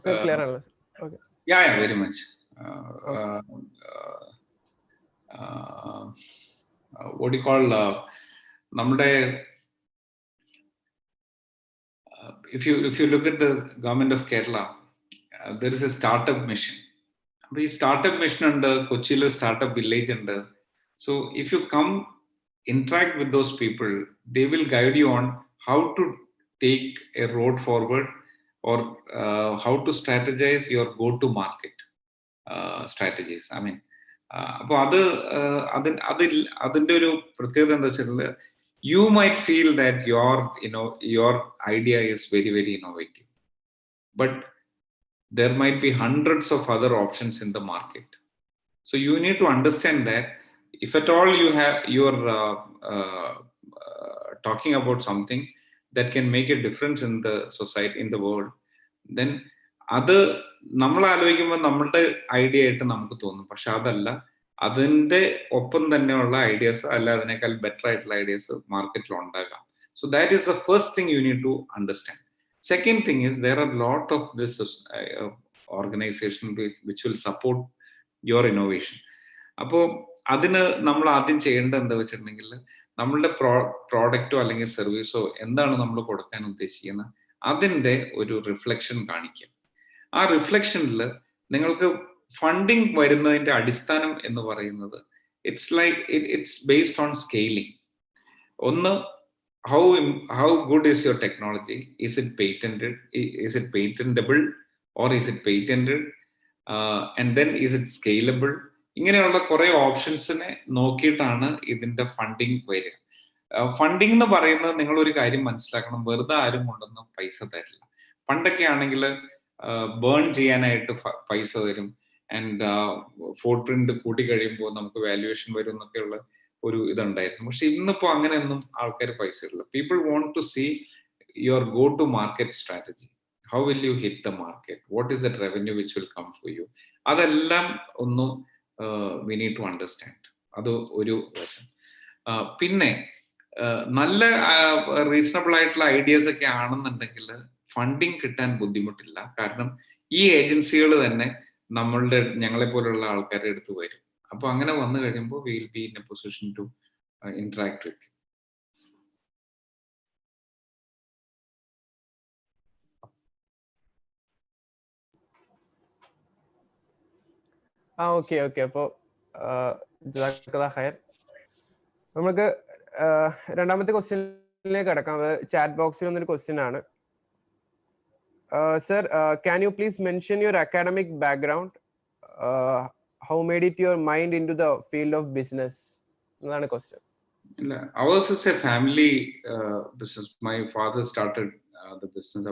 ക്ലിയർ ആണല്ലോ? Okay. Yeah, very much. What do you call if you look at the government of Kerala, there is a startup mission. The startup mission under Kochila startup village under. So if you come interact with those people, they will guide you on how to take a road forward, or how to strategize your go-to market strategies. I mean, അപ്പോൾ അതിൻ്റെ ഒരു പ്രത്യേകത എന്താ വെച്ചാൽ, you might feel that your idea is very, very innovative, but there might be hundreds of other options in the market. So you need to understand that if at all you're talking about something that can make a difference in the society, in the world, then അത് നമ്മൾ ആലോചിക്കുമ്പോൾ നമ്മളുടെ idea ആയിട്ട് നമുക്ക് തോന്നും. പക്ഷെ അതല്ല, അതിൻ്റെ ഒപ്പം തന്നെയുള്ള ഐഡിയാസ് അല്ല അതിനേക്കാൾ ബെറ്റർ ആയിട്ടുള്ള ഐഡിയാസ് മാർക്കറ്റിൽ ഉണ്ടാകാം. So that is the first thing you need to understand. Second thing is, there are a lot of this organization which will support your innovation. അപ്പോൾ അതിന് നമ്മൾ ആദ്യം ചെയ്യേണ്ടത് എന്താ വെച്ചിട്ടുണ്ടെങ്കിൽ, നമ്മളുടെ പ്രോഡക്റ്റോ അല്ലെങ്കിൽ സർവീസോ എന്താണ് നമ്മൾ കൊടുക്കാൻ ഉദ്ദേശിക്കുന്നത്, അതിൻ്റെ ഒരു റിഫ്ലക്ഷൻ കാണിക്കുക. ആ റിഫ്ലക്ഷനിൽ നിങ്ങൾക്ക് ഫണ്ടിങ് വരുന്നതിൻ്റെ അടിസ്ഥാനം എന്ന് പറയുന്നത്, ഇറ്റ്സ് ബേസ്ഡ് ഓൺ സ്കെയിലിംഗ്. ഒന്ന്, how good is your technology? Is it patented? Is it patentable? Or is it patented? And then is it scalable? ഇങ്ങനെയുള്ള കുറെ ഓപ്ഷൻസിനെ നോക്കിയിട്ടാണ് ഇതിന്റെ ഫണ്ടിങ് വരിക. ഫണ്ടിങ് എന്ന് പറയുന്നത്, നിങ്ങളൊരു കാര്യം മനസ്സിലാക്കണം, വെറുതെ ആരും കൊണ്ടൊന്നും പൈസ തരില്ല. പണ്ടൊക്കെ ആണെങ്കിൽ ബേൺ ചെയ്യാനായിട്ട് പൈസ തരും, ആൻഡ് ഫോർട്ട് പ്രിന്റ് കൂട്ടി കഴിയുമ്പോൾ നമുക്ക് വാല്യുവേഷൻ വരും എന്നൊക്കെയുള്ള ഒരു ഇതുണ്ടായിരുന്നു. പക്ഷെ ഇന്നിപ്പോ അങ്ങനെയൊന്നും ആൾക്കാർ പൈസ ഇല്ല. People want to see your go to market strategy. How will you hit the market? What is the revenue which will come for you? അതെല്ലാം ഒന്ന് വി നീഡ് ടു അണ്ടർസ്റ്റാൻഡ്. അത് ഒരു വശം. പിന്നെ നല്ല റീസണബിൾ ആയിട്ടുള്ള ഐഡിയാസ് ഒക്കെ ആണെന്നുണ്ടെങ്കിൽ ഫണ്ടിങ് കിട്ടാൻ ബുദ്ധിമുട്ടില്ല. കാരണം ഈ ഏജൻസികൾ തന്നെ ഞങ്ങളെ പോലുള്ള ആൾക്കാരുടെ അടുത്ത് വരും. അപ്പൊ അങ്ങനെ വന്നു കഴിയുമ്പോൾ we will be in a position to interact with you. Okay. അപ്പോൾ നമുക്ക് രണ്ടാമത്തെ ക്വസ്റ്റ്യനിലേക്ക് കടക്കാം. ചാറ്റ് ബോക്സിൽ വന്നൊരു ക്വസ്റ്റ്യൻ ആണ്. Sir, can you please mention your academic background? How made it your mind into the field of business? That's the question. Ours is a family business. My father started the business.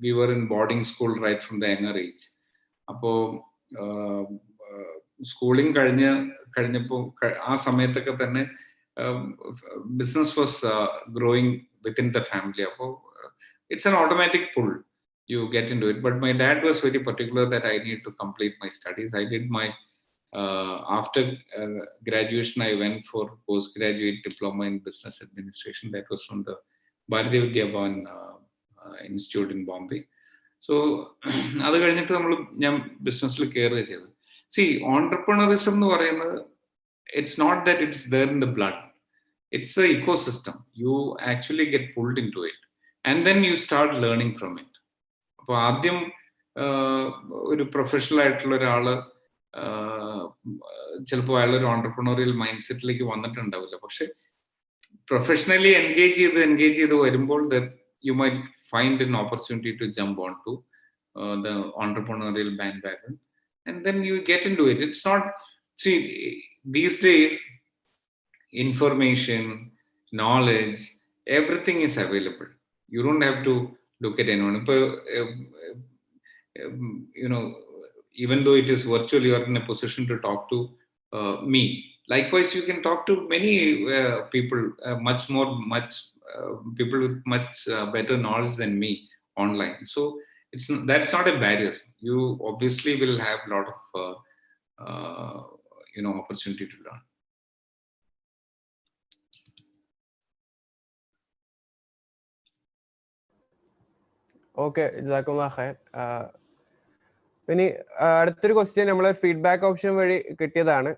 We were in boarding school right from the younger age. Schooling കഴിഞ്ഞപ്പോൾ ആ സമയത്തൊക്കെ തന്നെ business was growing within the family. It's an automatic pull. You get into it. But my dad was very particular that I need to complete my studies. I did my after graduation, I went for postgraduate diploma in business administration. That was from the Bharatiya Vidya Bhavan Institute in Bombay. So അത് കഴിഞ്ഞിട്ട് ഞാൻ ബിസിനസ്സിൽ കയറുക ചെയ്തത്. See, entrepreneurism എന്ന് പറയുന്നത്, it's not that it's there in the blood. It's the ecosystem. You actually get pulled into it. And then you start learning from it. അപ്പോൾ ആദ്യം ഒരു പ്രൊഫഷണൽ ആയിട്ടുള്ള ഒരാള് ചിലപ്പോൾ അയാളൊരു ഓണ്ടർപ്രണോറിയൽ മൈൻഡ് സെറ്റിലേക്ക് വന്നിട്ടുണ്ടാവില്ല. പക്ഷെ പ്രൊഫഷണലി എൻഗേജ് ചെയ്ത് വരുമ്പോൾ you might find an opportunity to jump onto the entrepreneurial bandwagon, and then you get into it. It's not, see, these days information, knowledge, everything is available. You don't have to look at anyone. You know, even though it is virtual, you are in a position to talk to me. Likewise, you can talk to many people, people with much better knowledge than me online. So that's not a barrier. You obviously will have a lot of opportunity to learn. Okay, ജസാക്കുമുല്ലാഹ് ഖൈർ. ഇനി അടുത്തൊരു question നമ്മളെ feedback option വഴി കിട്ടിയതാണ്.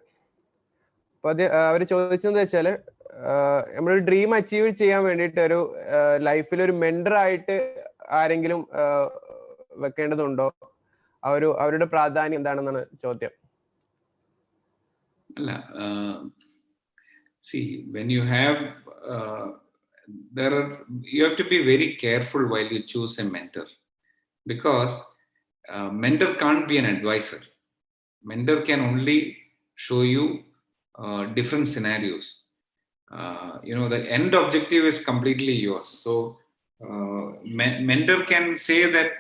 അപ്പൊ അത് അവർ ചോദിച്ചതെന്ന് വെച്ചാല്, നമ്മളൊരു ഡ്രീം അച്ചീവ് ചെയ്യാൻ വേണ്ടിയിട്ട് ഒരു ലൈഫിൽ ഒരു മെന്റർ ആയിട്ട് ആരെങ്കിലും വെക്കേണ്ടതുണ്ടോ, അവരുടെ പ്രാധാന്യം എന്താണെന്നാണ് ചോദ്യം. അല്ല, see, when you have you have to be very careful while you choose a mentor, because mentor can't be an advisor. Mentor can only show you different scenarios. The end objective is completely yours. So mentor can say that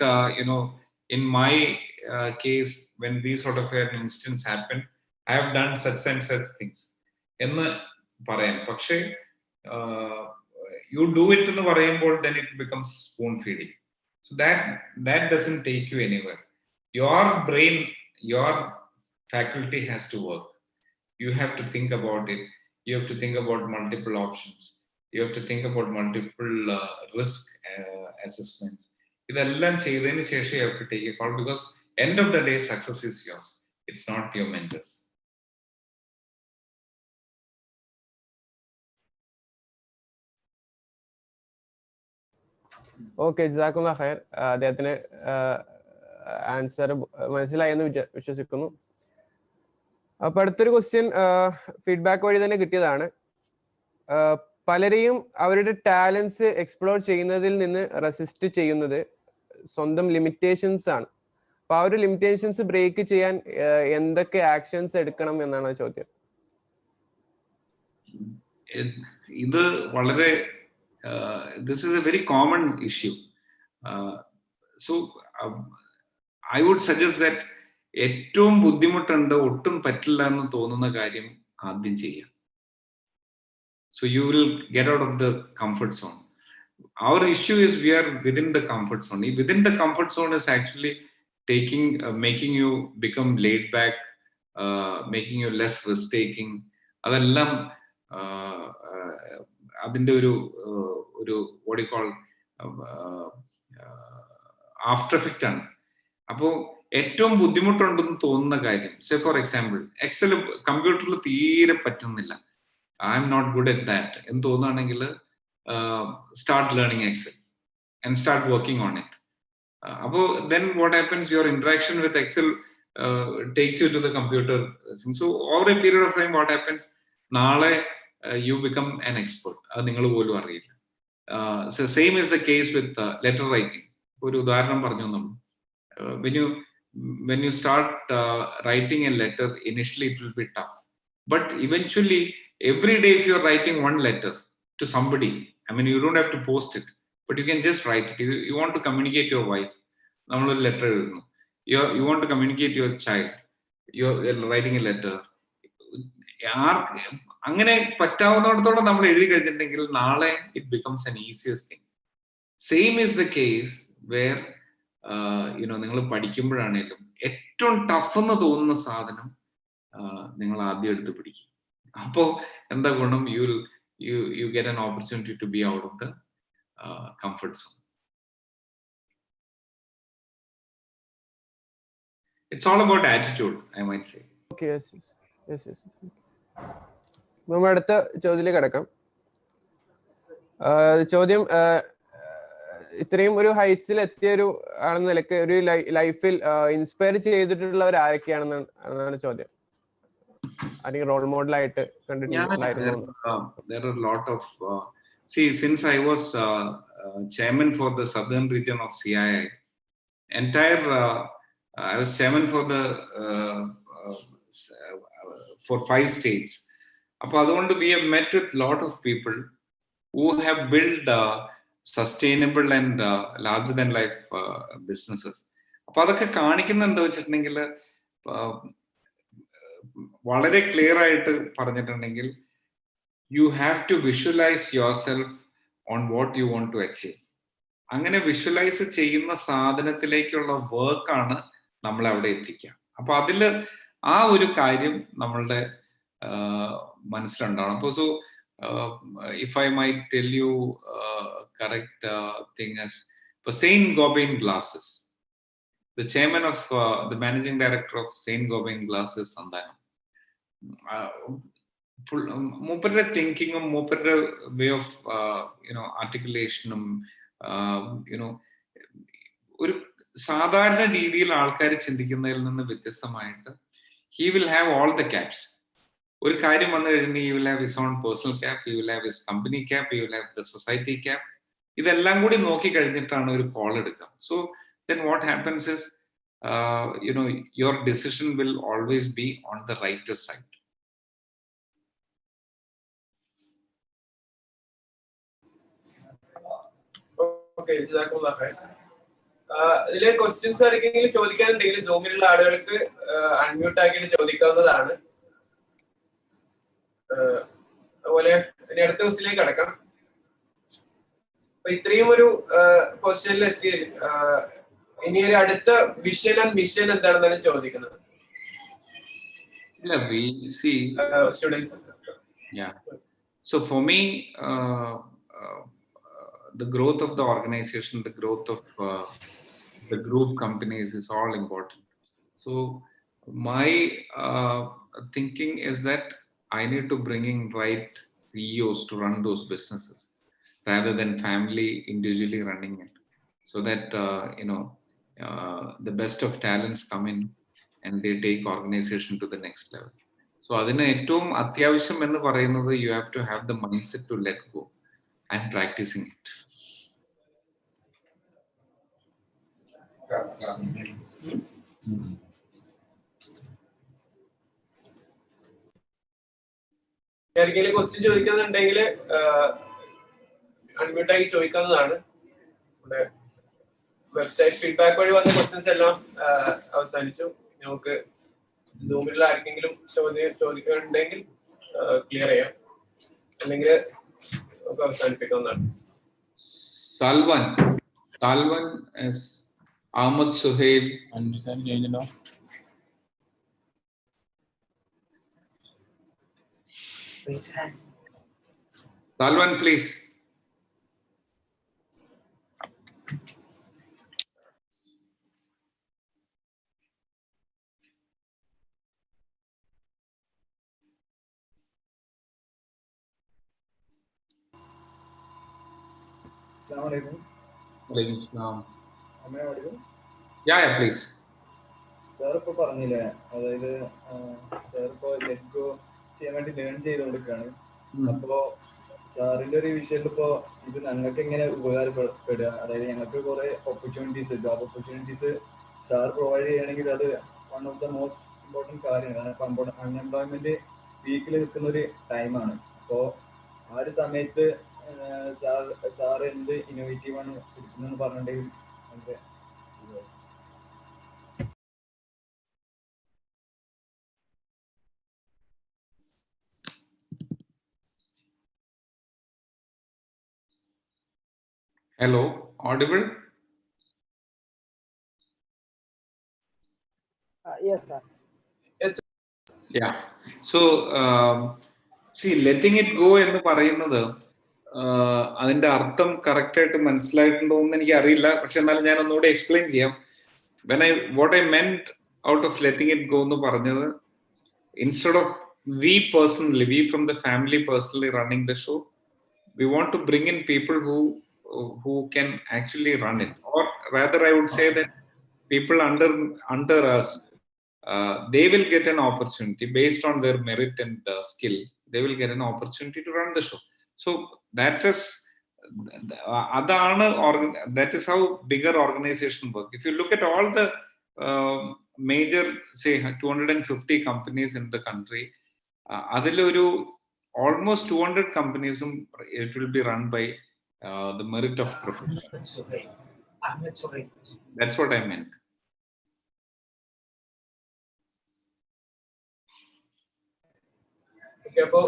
in my case, when these sort of an instance happen, I have done such and such things ennu parayam. Pakshe you do it ennu parayumbol, then it becomes spoon feeding. So that doesn't take you anywhere. Your brain, your faculty has to work. You have to think about it. You have to think about multiple options. You have to think about multiple risk assessments. Idellam cheyidinu shesham you have to take a call, because end of the day success is yours. It's not your mentors. Okay, ജസാക്കുമുല്ലാഹ് ഖൈർ. അദ്ദേഹത്തിന് answer മനസ്സിലായെന്ന് വിശ്വസിക്കുന്നു. അപ്പൊ അടുത്തൊരു question feedback വഴി തന്നെ കിട്ടിയതാണ്. പലരെയും അവരുടെ ടാലൻസ് എക്സ്പ്ലോർ ചെയ്യുന്നതിൽ നിന്ന് റെസിസ്റ്റ് ചെയ്യുന്നത് സ്വന്തം ലിമിറ്റേഷൻസ് ആണ്. അപ്പൊ ആ ഒരു ലിമിറ്റേഷൻസ് ബ്രേക്ക് ചെയ്യാൻ എന്തൊക്കെ ആക്ഷൻസ് എടുക്കണം എന്നാണ് ചോദ്യം. ഇത് വളരെ this is a very common issue. So I would suggest that ഏറ്റവും ബുദ്ധിമുട്ടുണ്ട്, ഒട്ടും പറ്റില്ല എന്ന് തോന്നുന്ന കാര്യം ആദ്യം ചെയ്യാം. So you will get out of the comfort zone. Our issue is we are within the comfort zone. Within the comfort zone is actually making you become laid back, making you less risk taking. അതെല്ലാം അതിന്റെ ഒരു what you call after effect ആണ്. അപ്പോൾ ഏറ്റവും ബുദ്ധിമുട്ടുണ്ടെന്ന് തോന്നുന്ന കാര്യം, say for example Excel കമ്പ്യൂട്ടറിൽ തീരെ പറ്റുന്നില്ല, I am not good at that എന്ന് തോന്നുകയാണെങ്കിൽ start learning Excel and start working on it. Then what happens, your interaction with Excel takes you to the computer. So over a period of time, what happens, naale you become an expert. So same is the case with letter writing. Oru udaharanam paranju nammu, when you start writing a letter, initially it will be tough, but eventually every day if you are writing one letter to somebody, I mean, you don't have to post it, but you can just write it. You want to communicate to your wife, nammal oru letter ezhudunu. You want to communicate to your child, you're writing a letter. അങ്ങനെ പറ്റാവുന്നിടത്തോളം നമ്മൾ എഴുതി കഴിഞ്ഞിട്ടുണ്ടെങ്കിൽ നാളെ it becomes an easiest thing. Same is the case where നിങ്ങൾ പഠിക്കുമ്പോഴാണേലും ഏറ്റവും tough എന്ന് തോന്നുന്ന സാധനം നിങ്ങൾ ആദ്യം എടുത്ത് പിടിക്കും. അപ്പോ എന്താ ഗുണം, you get an opportunity to be out of the comfort zone. It's all about attitude, I might say. Okay, yes. നമ്മൾ അടുത്ത ചോദ്യത്തിലേക്ക് കടക്കാം. ചോദ്യം, ഇത്രയും ഒരു ഹൈറ്റ്സിൽ എത്തിയ ഒരു ആണെന്ന നിലയ്ക്ക് ഒരു ലൈഫിൽ ഇൻസ്പയർ ചെയ്തിട്ടുള്ളവർ ആരൊക്കെയാണെന്നാണ് ചോദ്യം. ആരെങ്കിലും റോൾ മോഡലായിട്ട് കണ്ടിട്ടുണ്ടായിരുന്നു? There are a lot of see, since I was chairman for the southern region of CII, I was chairman for the for 5 states. Appo adondu we have met with lot of people who have built sustainable and larger than life businesses. Appo adakku kanikkunna endu vechittundengil വളരെ clear ആയിട്ട് പറഞ്ഞിട്ടുണ്ടെങ്കിൽ you have to visualize yourself on what you want to achieve. അങ്ങനെ visualise ചെയ്യുന്ന സാധനത്തിലേക്കുള്ള വർക്കാണ് നമ്മളെ അവിടെ എത്തിക്കുക. അപ്പൊ അതില് ആ ഒരു കാര്യം നമ്മളുടെ മനസ്സിലുണ്ടാവണം. അപ്പൊ if I might tell you correct thing as Saint Gobain Glasses, the chairman of the managing director of Saint Gobain Glasses, Sandhanam, മൂപ്പരുടെ തിങ്കിങ്ങും മൂപ്പരുടെ വേ ഓഫ് ആർട്ടിക്കുലേഷനും ഒരു സാധാരണ രീതിയിൽ ആൾക്കാർ ചിന്തിക്കുന്നതിൽ നിന്ന് വ്യത്യസ്തമായിട്ട് he will have all the caps. ഒരു കാര്യം വന്നു കഴിഞ്ഞാൽ he will have his own personal cap, he will have his company cap, he will have the society cap. ഇതെല്ലാം കൂടി നോക്കി കഴിഞ്ഞിട്ടാണ് ഒരു കോൾ എടുക്കുക. So then what happens is your decision will always be on the rightest side. ഇതിലെ questions ആർക്കെങ്കിലും ചോദിക്കാനുണ്ടെങ്കിൽ സൂമിലുള്ള ആളുകൾക്ക് unmute ആക്കിയിട്ട് ചോദിക്കാവുന്നതാണ്. അതുപോലെ ഇനി അടുത്ത ക്വസ്റ്റ്യനിലേക്ക് കടക്കാം. അപ്പൊ ഇത്രയും ഒരു ക്വസ്റ്റ്യനിൽ എത്തി. ഇനി ഒരു അടുത്ത വിഷൻ ആൻഡ് മിഷൻ എന്താണെന്നാണ് ചോദിക്കുന്നത്. Students. Yeah. So for me, the growth of the organization, the growth of the group companies is all important. So my thinking is that I need to bring in right CEOs to run those businesses rather than family individually running it, so that the best of talents come in and they take organization to the next level. So adine ettavum atyavashyam ennu parayunnathu, you have to have the mindset to let go. I'm practicing it. ആർക്കെങ്കിലും question ചോദിക്കുന്നുണ്ടെങ്കിൽ unmute ആക്കി ചോദിക്കാവുന്നതാണ്. Website feedback വഴി വന്ന questions എല്ലാം അവസാനിച്ചു. നമുക്ക് സൂമിലുള്ള ആർക്കെങ്കിലും ചോദിക്കാനുണ്ടെങ്കിൽ clear ചെയ്യാം, അല്ലെങ്കിൽ നമുക്ക് അവസാനിപ്പിക്കാവുന്നതാണ്. Salvan is Ahmad Suhail. Salvan, please. Yeah, please. Sir ഇപ്പൊ പറഞ്ഞില്ലേ, അതായത് സാർ ഇപ്പൊ ലെറ്റ് ഗോ ചെയ്യാൻ വേണ്ടി ലേൺ ചെയ്തുകൊണ്ടിരിക്കുകയാണ്. അപ്പോ സാറിന്റെ ഒരു വിഷയത്തിൽ ഇപ്പോ ഇത് ഞങ്ങൾക്ക് എങ്ങനെ ഉപകാരപ്പെടുക, അതായത് ഞങ്ങൾക്ക് കുറെ opportunities, job opportunities sir provide ചെയ്യുകയാണെങ്കിൽ അത് one of the most important കാര്യമാണ്. കാരണം ഇപ്പൊ അൺഎംപ്ലോയ്മെന്റ് വീക്കിൽ നിൽക്കുന്ന ഒരു ടൈമാണ്. അപ്പോൾ ആ ഒരു സമയത്ത് സാർ എന്ത് ഇന്നോവേറ്റീവാണ് എടുക്കുന്നതെന്ന് പറഞ്ഞിട്ടുണ്ടെങ്കിൽ നമുക്ക്. Hello, audible? Yes, sir. Yes. Yeah. So, see, letting it go എന്ന് പറയുന്നത് അതിന്റെ അർത്ഥം കറക്റ്റ് ആയിട്ട് മനസ്സിലായിട്ടുണ്ടോ എന്ന് എനിക്ക് അറിയില്ല. പക്ഷെ എന്നാലും ഞാൻ ഒന്നുകൂടെ എക്സ്പ്ലെയിൻ ചെയ്യാം. What I meant out of letting it go എന്ന് പറഞ്ഞത്, instead of we from the family personally running the show, we want to bring in people who can actually run it, or rather I would say that people under us, they will get an opportunity based on their merit and skill. They will get an opportunity to run the show. So that is how bigger organization work. If you look at all the major, say 250 companies in the country, അതിലൊരു almost 200 companies, it will be run by the merit of professionals. That's what I meant. Okay, അപ്പോൾ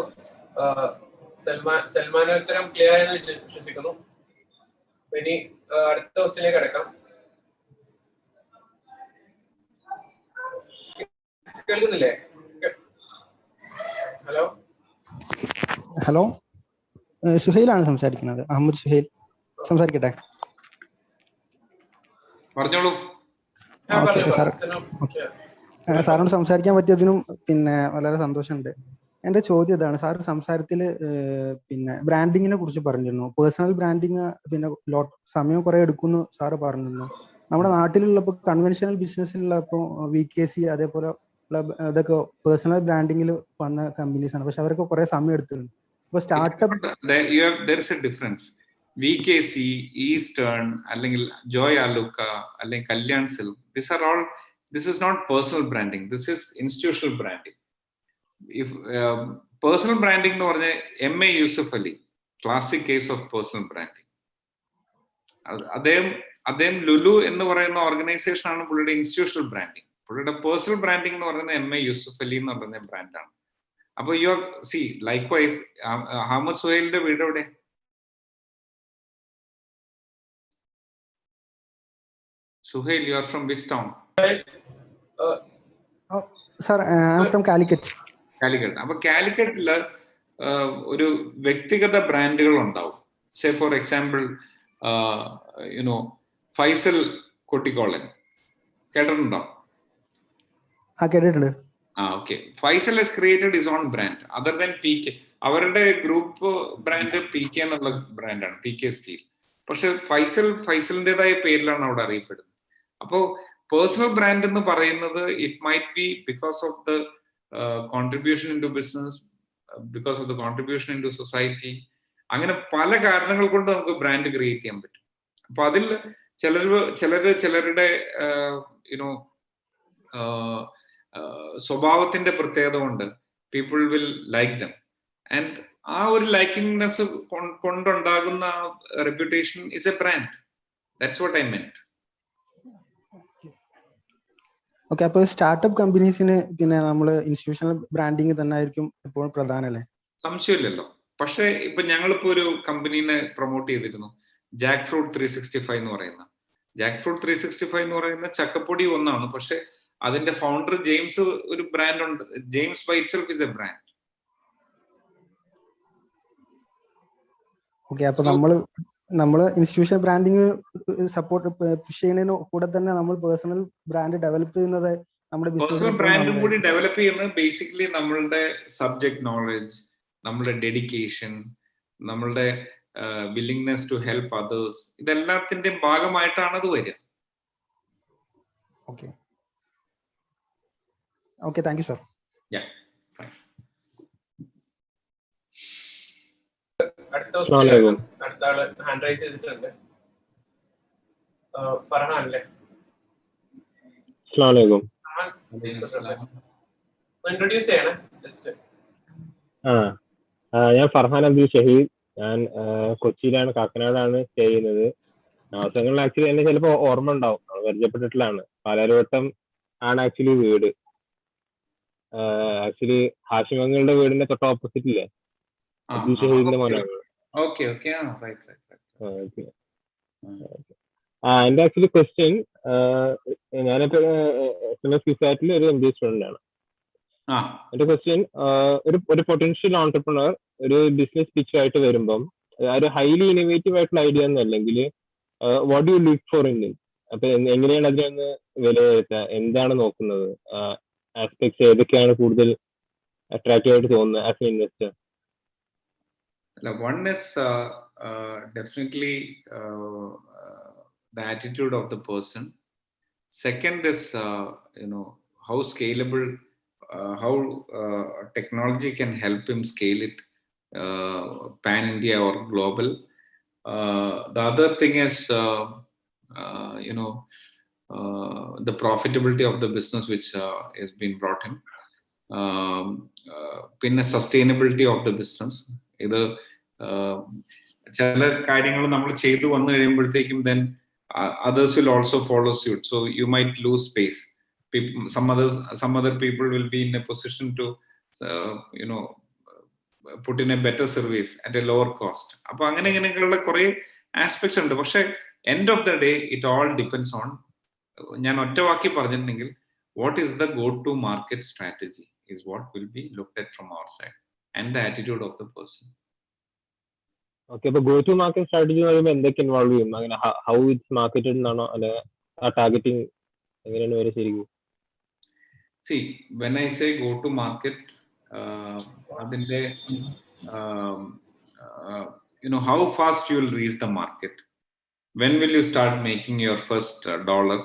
സൽമാൻ ഉത്തരം clear ആയെന്ന് വിശ്വസിക്കുന്നു. ഇനി അടുത്ത ക്വസ്റ്റ്യനിലേക്ക് കിടക്കാം. കേൾക്കുന്നില്ലേ? ഹലോ ഹലോ, സുഹൈലാണ് സംസാരിക്കുന്നത്. അഹമ്മദ് സുഹൈൽ സംസാരിക്കട്ടെ? പറഞ്ഞോളൂ. സാറിനോട് സംസാരിക്കാൻ പറ്റിയതിനും പിന്നെ വളരെ സന്തോഷമുണ്ട്. എൻ്റെ ചോദ്യം ഇതാണ്, സാർ സംസാരത്തിൽ പിന്നെ ബ്രാൻഡിങ്ങിനെ കുറിച്ച് പറഞ്ഞിരുന്നു. പേഴ്സണൽ ബ്രാൻഡിങ് പിന്നെ സമയം കുറെ എടുക്കുന്നു സാറ് പറഞ്ഞിരുന്നു. നമ്മുടെ നാട്ടിലുള്ളപ്പോൾ കൺവെൻഷണൽ ബിസിനസ്സിലുള്ള ഇപ്പോൾ VKC അതേപോലെ ഇതൊക്കെ പേഴ്സണൽ ബ്രാൻഡിങ്ങിൽ വന്ന കമ്പനീസ് ആണ്. പക്ഷെ അവരൊക്കെ കുറെ സമയം എടുത്തിട്ടുണ്ട്. ഇപ്പോൾ സ്റ്റാർട്ടപ്പ് VKC, Eastern, അല്ലെങ്കിൽ Joy Aluka, അല്ലെങ്കിൽ Kalyan Silk, this is not personal branding, this is institutional branding. If personal branding എന്ന് പറഞ്ഞ MA Yusuf Ali, classic case of personal branding. അദ്ദേഹം ലുലു എന്ന് പറയുന്ന ഓർഗനൈസേഷൻ ആണ് പുള്ളിയുടെ ഇൻസ്റ്റിറ്റ്യൂഷണൽ ബ്രാൻഡിങ്. പുള്ളിയുടെ പേഴ്സണൽ ബ്രാൻഡിങ് എന്ന് പറയുന്നത് MA യൂസഫ് അലി എന്ന് പറയുന്ന ബ്രാൻഡാണ്. അപ്പൊ യു സി ലൈക്ക് വൈസ് അഹമ്മദ് സുഹൈലിന്റെ വീട് എവിടെ? Suhail, you are from which town? Sir, I am from Calicut. Calicut. അപ്പൊ കാലിക്കറ്റില് ഒരു വ്യക്തിഗത ബ്രാൻഡുകൾ ഉണ്ടാവും. സേ ഫോർ എക്സാമ്പിൾ ഫൈസൽ കൊട്ടിക്കോളൻ, കേട്ടിട്ടുണ്ടോ? കേട്ടിട്ടുണ്ട്. Okay. Faisal has created his own brand other than PK. അവരുടെ ഗ്രൂപ്പ് ബ്രാൻഡ് PK എന്നുള്ള ബ്രാൻഡാണ്, PK സ്റ്റീൽ. പക്ഷെ ഫൈസലിൻ്റെതായ പേരിലാണ് അവിടെ അറിയപ്പെടുന്നത്. അപ്പോ പേഴ്സണൽ ബ്രാൻഡ് എന്ന് പറയുന്നത് it might be because of the contribution in to business, because of the contribution in to society. അങ്ങനെ പല കാരണങ്ങൾ കൊണ്ട് നമുക്ക് ബ്രാൻഡ് ക്രിയേറ്റ് ചെയ്യാൻ പറ്റും. അപ്പൊ അതിൽ ചിലരുടെ സ്വഭാവത്തിന്റെ പ്രത്യേകത കൊണ്ട് people will like them, and ആ ഒരു ലൈക്കിംഗ്നെസ് കൊണ്ടുണ്ടാകുന്ന reputation is a brand. That's what I meant. Okay, അപ്പോൾ സ്റ്റാർട്ടപ്പ് കമ്പനീസിന് പിന്നെ നമ്മൾ ഇൻസ്റ്റിറ്റ്യൂഷണൽ ബ്രാൻഡിങ് തന്നെ ആയിരിക്കും എപ്പോഴും പ്രധാനമല്ലേ? സംശയമില്ലല്ലോ. പക്ഷെ ഇപ്പൊ ഞങ്ങളിപ്പോ ഒരു കമ്പനീനെ പ്രൊമോട്ട് ചെയ്തിരുന്നു, ജാക്ക് ഫ്രൂട്ട് 365 എന്ന് പറയുന്ന. ജാക്ക് ഫ്രൂട്ട് 365 എന്ന് പറയുന്ന ചക്കപ്പൊടി ഒന്നാണ്, പക്ഷെ അതിന്റെ ഫൗണ്ടർ ജെയിംസ് ഒരു ബ്രാൻഡ് ഉണ്ട്. James by itself is a brand. Okay, അപ്പൊ നമ്മള് ഇൻസ്റ്റിറ്റ്യൂഷണൽ ബ്രാൻഡിങ് സപ്പോർട്ട് പുഷ് ചെയ്യുന്നതിന് കൂടെ തന്നെ നമ്മൾ പേഴ്സണൽ ബ്രാൻഡ് ഡെവലപ്പ് ചെയ്യുന്നത് നമ്മുടെ പേഴ്സണൽ ബ്രാൻഡും കൂടി ഡെവലപ്പ് ചെയ്യുന്നത് ബേസിക്കലി നമ്മളുടെ സബ്ജക്ട് നോളജ്, നമ്മളുടെ ഡെഡിക്കേഷൻ, നമ്മളുടെ വില്ലിംഗ്നെസ് ടു ഹെൽപ്പ് അതേഴ്സ്, ഇതെല്ലാത്തിന്റെയും ഭാഗമായിട്ടാണ് അത് വരിക. Okay okay, thank you sir. അടുത്ത ആള് ഹാൻഡ് റൈസ് ചെയ്തിട്ടുണ്ട്. ഫർഹാൻ അല്ലേ? ഇൻട്രൊഡ്യൂസ് ചെയ്യണേ ജസ്റ്റ്. ഞാൻ ഫർഹാൻ അബ്ദുൽ ഷഹീദ്. ഞാൻ കൊച്ചിയിലാണ്, കാക്കനാടാണ് സ്റ്റേ ചെയ്യുന്നത്. ദിവസങ്ങളിൽ ആക്ച്വലി എന്നെ ചിലപ്പോൾ ഓർമ്മ ഉണ്ടാവും, പരിചയപ്പെട്ടിട്ടുള്ളതാണ്. പാലാരിവട്ടം ആണ് ആക്ച്വലി വീട്. ആക്ച്വലി ഹാഷിമങ്ങളുടെ വീടിന്റെ തൊട്ട് ഓപ്പോസിറ്റ് ഇല്ലേ, അബ്ദുൽ ഷഹീദിന്റെ മോനാണ്. എന്റെ ആക്ച്വലി ക്വസ്റ്റ്യൻ, ഞാനിപ്പോ ഫിസാറ്റിൽ ഒരു MBA സ്റ്റുഡന്റ് ആണ്. എന്റെ ക്വസ്റ്റ്യൻ, ഒരു പൊട്ടൻഷ്യൽ ഓൺടർപ്രണർ ഒരു ബിസിനസ് പിച്ച് ആയിട്ട് വരുമ്പം ഒരു ഹൈലി ഇന്നോവേറ്റീവ് ആയിട്ടുള്ള ഐഡിയ ഒന്നും അല്ലെങ്കിൽ what you look for in അപ്പൊ എങ്ങനെയാണ് അതിനൊന്ന് വിലയിരുത്തുക? എന്താണ് നോക്കുന്നത്? ആസ്പെക്ട്സ് ഏതൊക്കെയാണ് കൂടുതൽ അട്രാക്റ്റീവ് ആയിട്ട് തോന്നുന്നത് as A investor? One is definitely the attitude of the person. Second is how scalable, how technology can help him scale it pan India or global. The other thing is the profitability of the business which has been brought in. പിന്നെ sustainability of the business. ഇത് ചില കാര്യങ്ങൾ നമ്മൾ ചെയ്തു വന്നു കഴിയുമ്പോഴത്തേക്കും then others will also follow suit, so you might lose space. Some other people will be in a position to put in a better service at a lower cost. അപ്പൊ അങ്ങനെയുള്ള കുറെ ആസ്പെക്ട്സ് ഉണ്ട്. പക്ഷെ end of the day it all depends on, ഞാൻ ഒറ്റ വാക്കി പറഞ്ഞിട്ടുണ്ടെങ്കിൽ, what is the go-to market strategy is what will be looked at from our side, and the attitude of the person. Okay, അപ്പൊ go to market strategy എന്ന് പറയുമ്പോൾ എന്തൊക്കെ involve ചെയ്യും? അങ്ങനെ ഹൗ ഇറ്റ്സ് മാർക്കറ്റഡ് എന്നാണോ, അല്ലെ ആ ടാർഗറ്റിംഗ് എങ്ങനെയാണ് വരെ ശരിക്കും? See, when I say go to market, adinte how fast you will reach the market, when will you start making your first dollar,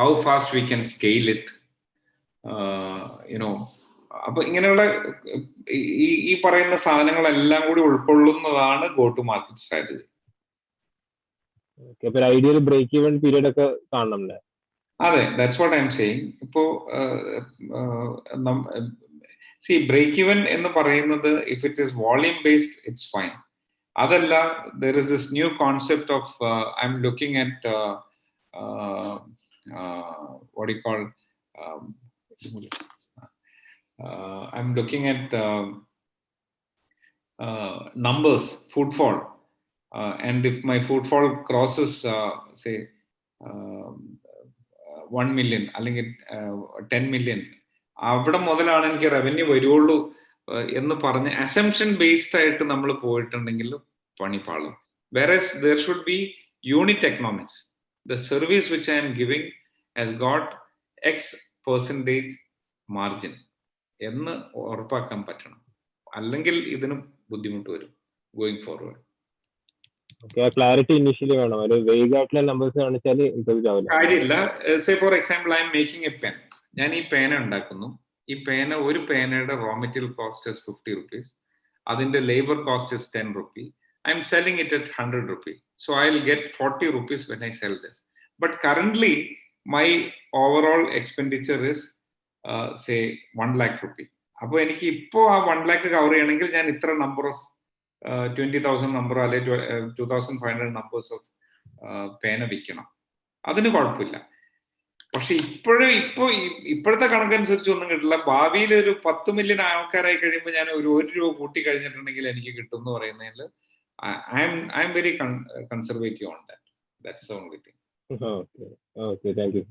how fast we can scale it, അപ്പൊ ഇങ്ങനെയുള്ള ഈ പറയുന്ന സാധനങ്ങളെല്ലാം കൂടി ഉൾക്കൊള്ളുന്നതാണ് ഗോ ടു മാർക്കറ്റ് സ്ട്രാറ്റജി. അപ്പൊ ideal break even period ഒക്കെ കാണണം. അതെ, that's what I M saying. ഇപ്പോ ബ്രേക്ക് ഈവൻ എന്ന് പറയുന്നത് if it is volume based it's fine. അതല്ല, there is this new concept of I'm looking at what do you call I'm looking at numbers, footfall, and if my footfall crosses say 1 million അല്ലെങ്കിൽ 10 million, അവിടെ മുതലാണ് എനിക്ക് revenue വരുള്ളൂ എന്ന് പറഞ്ഞ് assumption based ആയിട്ട് നമ്മൾ പോയിട്ടുണ്ടെങ്കിൽ പണിപ്പാളും. Whereas there should be unit economics. The service which I am giving has got X percentage margin എന്ന് ഉറപ്പാക്കാൻ പറ്റണം. അല്ലെങ്കിൽ ഇതിന് ബുദ്ധിമുട്ട് വരും ഗോയിങ് ഫോർവേഡ്. ക്ലാരിറ്റി ഇനിഷ്യലി വേണം. ഒരു വേഗ് ആയിട്ടുള്ള നമ്പേഴ്സ് കാണിച്ചാൽ കാര്യമില്ല. Say for example I'm making a pen. ഞാൻ ഈ പേന ഉണ്ടാക്കുന്നു. ഈ പേന, ഒരു പേനയുടെ raw material cost is 50 rupees. അതിന്റെ labour cost is 10 rupees. I am selling it at 100 rupees. So I will get 40 rupees when I sell this. But currently my overall expenditure is say 1 lakh rupees. അപ്പോൾ എനിക്ക് ഇപ്പോൾ ആ 1 lakh cover ചെയ്യണമെങ്കിൽ ഞാൻ ഇത്ര number of 20,000 number അല്ലെങ്കിൽ 2,500 numbers of പേന വിൽക്കണം. അതിന് കുഴപ്പമില്ല. പക്ഷെ ഇപ്പോഴത്തെ കണക്കനുസരിച്ച് ഒന്നും കിട്ടില്ല. ഭാവിയിൽ ഒരു 10 മില്യൺ ആൾക്കാരായി കഴിയുമ്പോൾ ഞാൻ ഒരു രൂപ കൂട്ടി കഴിഞ്ഞിട്ടുണ്ടെങ്കിൽ എനിക്ക് കിട്ടും എന്ന് പറയുന്നതിൽ I am very conservative on that. That's the only thing. Okay, thank you.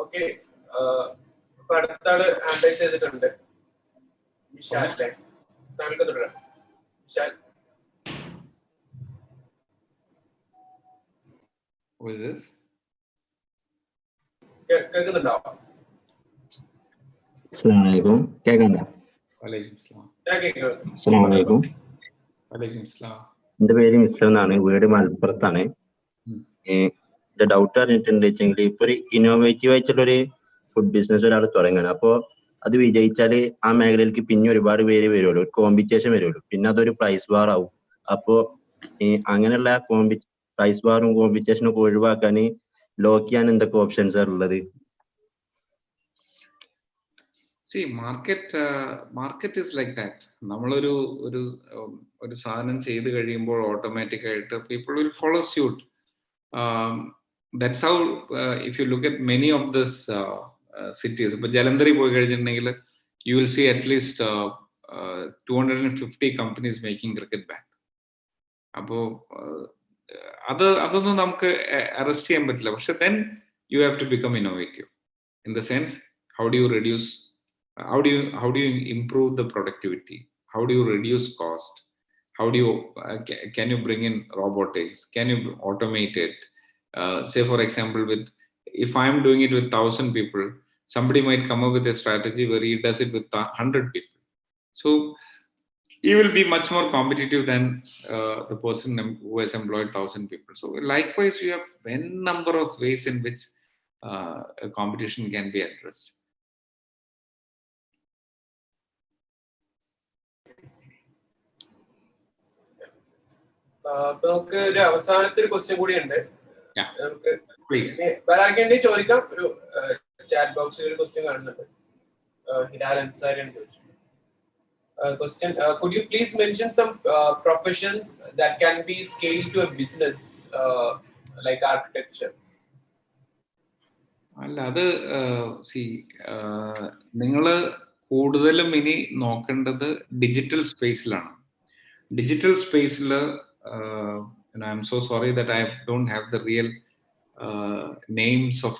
Okay, ഇപ്പൊ അടുത്താള് ഹാൻഡ് റൈസ് ചെയ്തിട്ടുണ്ട്. വിശാൽ അല്ലേ? താങ്കൾക്ക് തുടരാം. Vishal, Who is this? കേൾക്കുന്നുണ്ടോ? അസ്സലാമലൈക്കും. കേൾക്കണ്ട? വലൈക്കും സലാം. അസ്സലാമലൈക്കും. വലൈക്കും സലാം. എന്റെ പേര് മിസ്റ്റർ എന്നാണ്. വീട് മലപ്പുറത്താണ്. എന്റെ ഡൗട്ട് അറിഞ്ഞിട്ടുണ്ട് വെച്ചെങ്കിൽ, ഇപ്പൊ ഒരു ഇന്നോവേറ്റീവ് ആയിട്ടുള്ള ഒരു ഫുഡ് ബിസിനസ് ഒരാൾ തുടങ്ങണം. അപ്പോ അത് വിജയിച്ചാല് ആ മേഖലയിലേക്ക് പിന്നെ ഒരുപാട് പേര് വരുമല്ലോ, ഒരു കോമ്പറ്റീഷൻ വരുമല്ലോ, പിന്നെ അതൊരു പ്രൈസ് ബാർ ആവും. അപ്പോ അങ്ങനെയുള്ള പ്രൈസ് ബാറും കോമ്പറ്റീഷനും ഒക്കെ ഒഴിവാക്കാൻ ലോക്ക് ചെയ്യാൻ എന്തൊക്കെ ഓപ്ഷൻസ് ആണ് ഉള്ളത്? See, market is like that. നമ്മളൊരു സാധനം ചെയ്ത് കഴിയുമ്പോൾ ഓട്ടോമാറ്റിക് ആയിട്ട് people will follow suit. That's how if you look at many of this cities, ഇപ്പൊ ജലന്ധറി പോയി കഴിഞ്ഞിട്ടുണ്ടെങ്കിൽ you will see at least 250 companies making cricket bat. അപ്പോ അതൊന്നും നമുക്ക് അറസ്റ്റ് ചെയ്യാൻ പറ്റില്ല. പക്ഷെ then you have to become innovative in the sense, how do you reduce how do you improve the productivity? How do you reduce cost? How do you can you bring in robotics? Can you automate it? Say for example, if I'm doing it with 1,000 people, somebody might come up with a strategy where he does it with 100 people. So he will be much more competitive than the person who has employed 1,000 people. So likewise, we have n number of ways in which a competition can be addressed. അപ്പൊ നമുക്ക് ഒരു അവസാനത്തെ ഒരു question കൂടി ഉണ്ട്. നമുക്ക് വേറെ ആർക്കെങ്കിലും ചോദിക്കാം. ഒരു ചാറ്റ് ബോക്സിൽ ഒരു ക്വസ്റ്റ്യൻ കാണുന്നുണ്ട്. ഹിലാൽ അൻസാരിയാണ് ചോദിച്ചത്. Question, could you please mention some professions that can be scaled to a business like architecture? അല്ല, അത് നിങ്ങള് കൂടുതലും ഇനി നോക്കേണ്ടത് ഡിജിറ്റൽ സ്പേസിലാണ്. ഡിജിറ്റൽ സ്പേസിൽ I'm so sorry that I don't have the real names of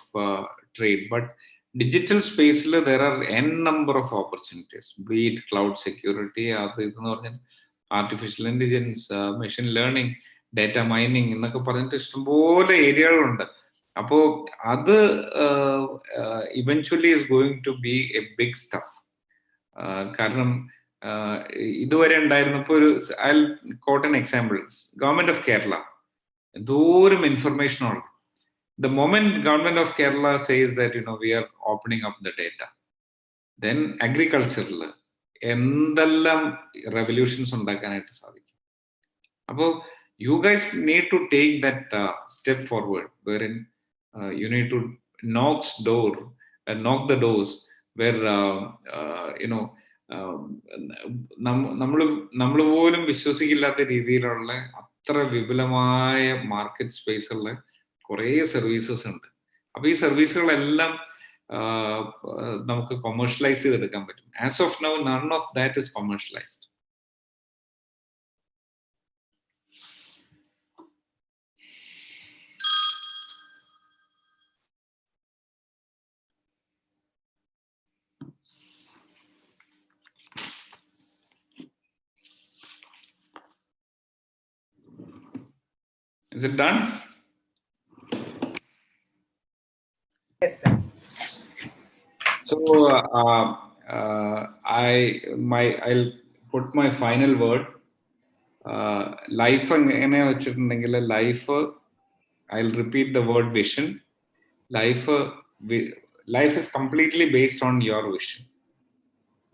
trade, but digital space there are n number of opportunities, be it cloud security, artificial intelligence, machine learning, data mining, എന്നൊക്കെ പറഞ്ഞിട്ട് ഇഷ്ടംപോലെ ഏരിയകളുണ്ട്. അപ്പോൾ അത് eventually is going to be a big stuff. കാരണം ഇതുവരെ ഉണ്ടായിരുന്നപ്പോൾ I'll quote an example. Government of Kerala, എന്തോരം information ഉണ്ട്. The moment government of Kerala says that we are opening up the data, then agriculture എന്തെല്ലാം revolutions ഉണ്ടാക്കാനായിട്ട് സാധിക്കും. അപ്പോൾ you guys need to take that step forward, wherein you need to knock the doors where നമ്മൾ പോലും വിശ്വസിക്കില്ലാത്ത രീതിയിലുള്ള അത്ര വിപുലമായ market സ്പേസുള്ള കുറേ സർവീസസ് ഉണ്ട്. അപ്പൊ ഈ സർവീസുകളെല്ലാം നമുക്ക് കൊമേഴ്ഷ്യലൈസ് ചെയ്തെടുക്കാൻ പറ്റും. As of now none of that is commercialised. Is it done? Yes, sir. So I'll put my final word. Life എങ്ങനെ വെച്ചിട്ടുണ്ടെങ്കിൽ I'll repeat the word vision. Life is completely based on your vision.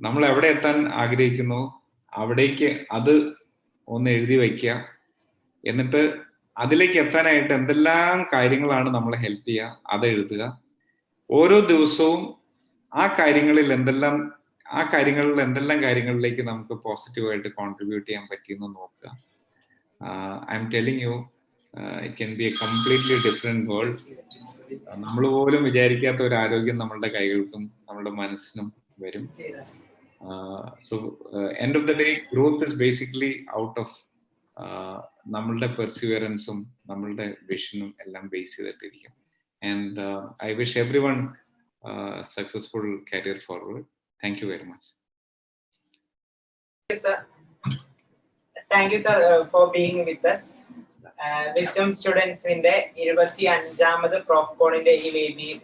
നമ്മൾ എവിടെ എത്താൻ ആഗ്രഹിക്കുന്നു അവിടേക്ക് അത് ഒന്ന് എഴുതി വയ്ക്കുക. എന്നിട്ട് അതിലേക്ക് എത്താനായിട്ട് എന്തെല്ലാം കാര്യങ്ങളാണ് നമ്മളെ ഹെൽപ്പ് ചെയ്യുക അത് എഴുതുക. ഓരോ ദിവസവും ആ കാര്യങ്ങളിലെന്തെല്ലാം കാര്യങ്ങളിലേക്ക് നമുക്ക് പോസിറ്റീവായിട്ട് കോൺട്രിബ്യൂട്ട് ചെയ്യാൻ പറ്റിയെന്ന് നോക്കുക. I M telling you, it can be A completely different world. നമ്മൾ പോലും വിചാരിക്കാത്ത ഒരു ആരോഗ്യം നമ്മളുടെ കൈകൾക്കും നമ്മളുടെ മനസ്സിനും വരും. So end of the day growth is basically out of നമ്മളുടെ പെർസിവറൻസും നമ്മളുടെ വിഷനും എല്ലാം base ചെയ്തിട്ടിരിക്കും. And I wish everyone successful career forward. Thank you very much. Yes, sir. Thank you, sir, for being with us. Wisdom students inde 25th Profcon inde ee വേദിയിൽ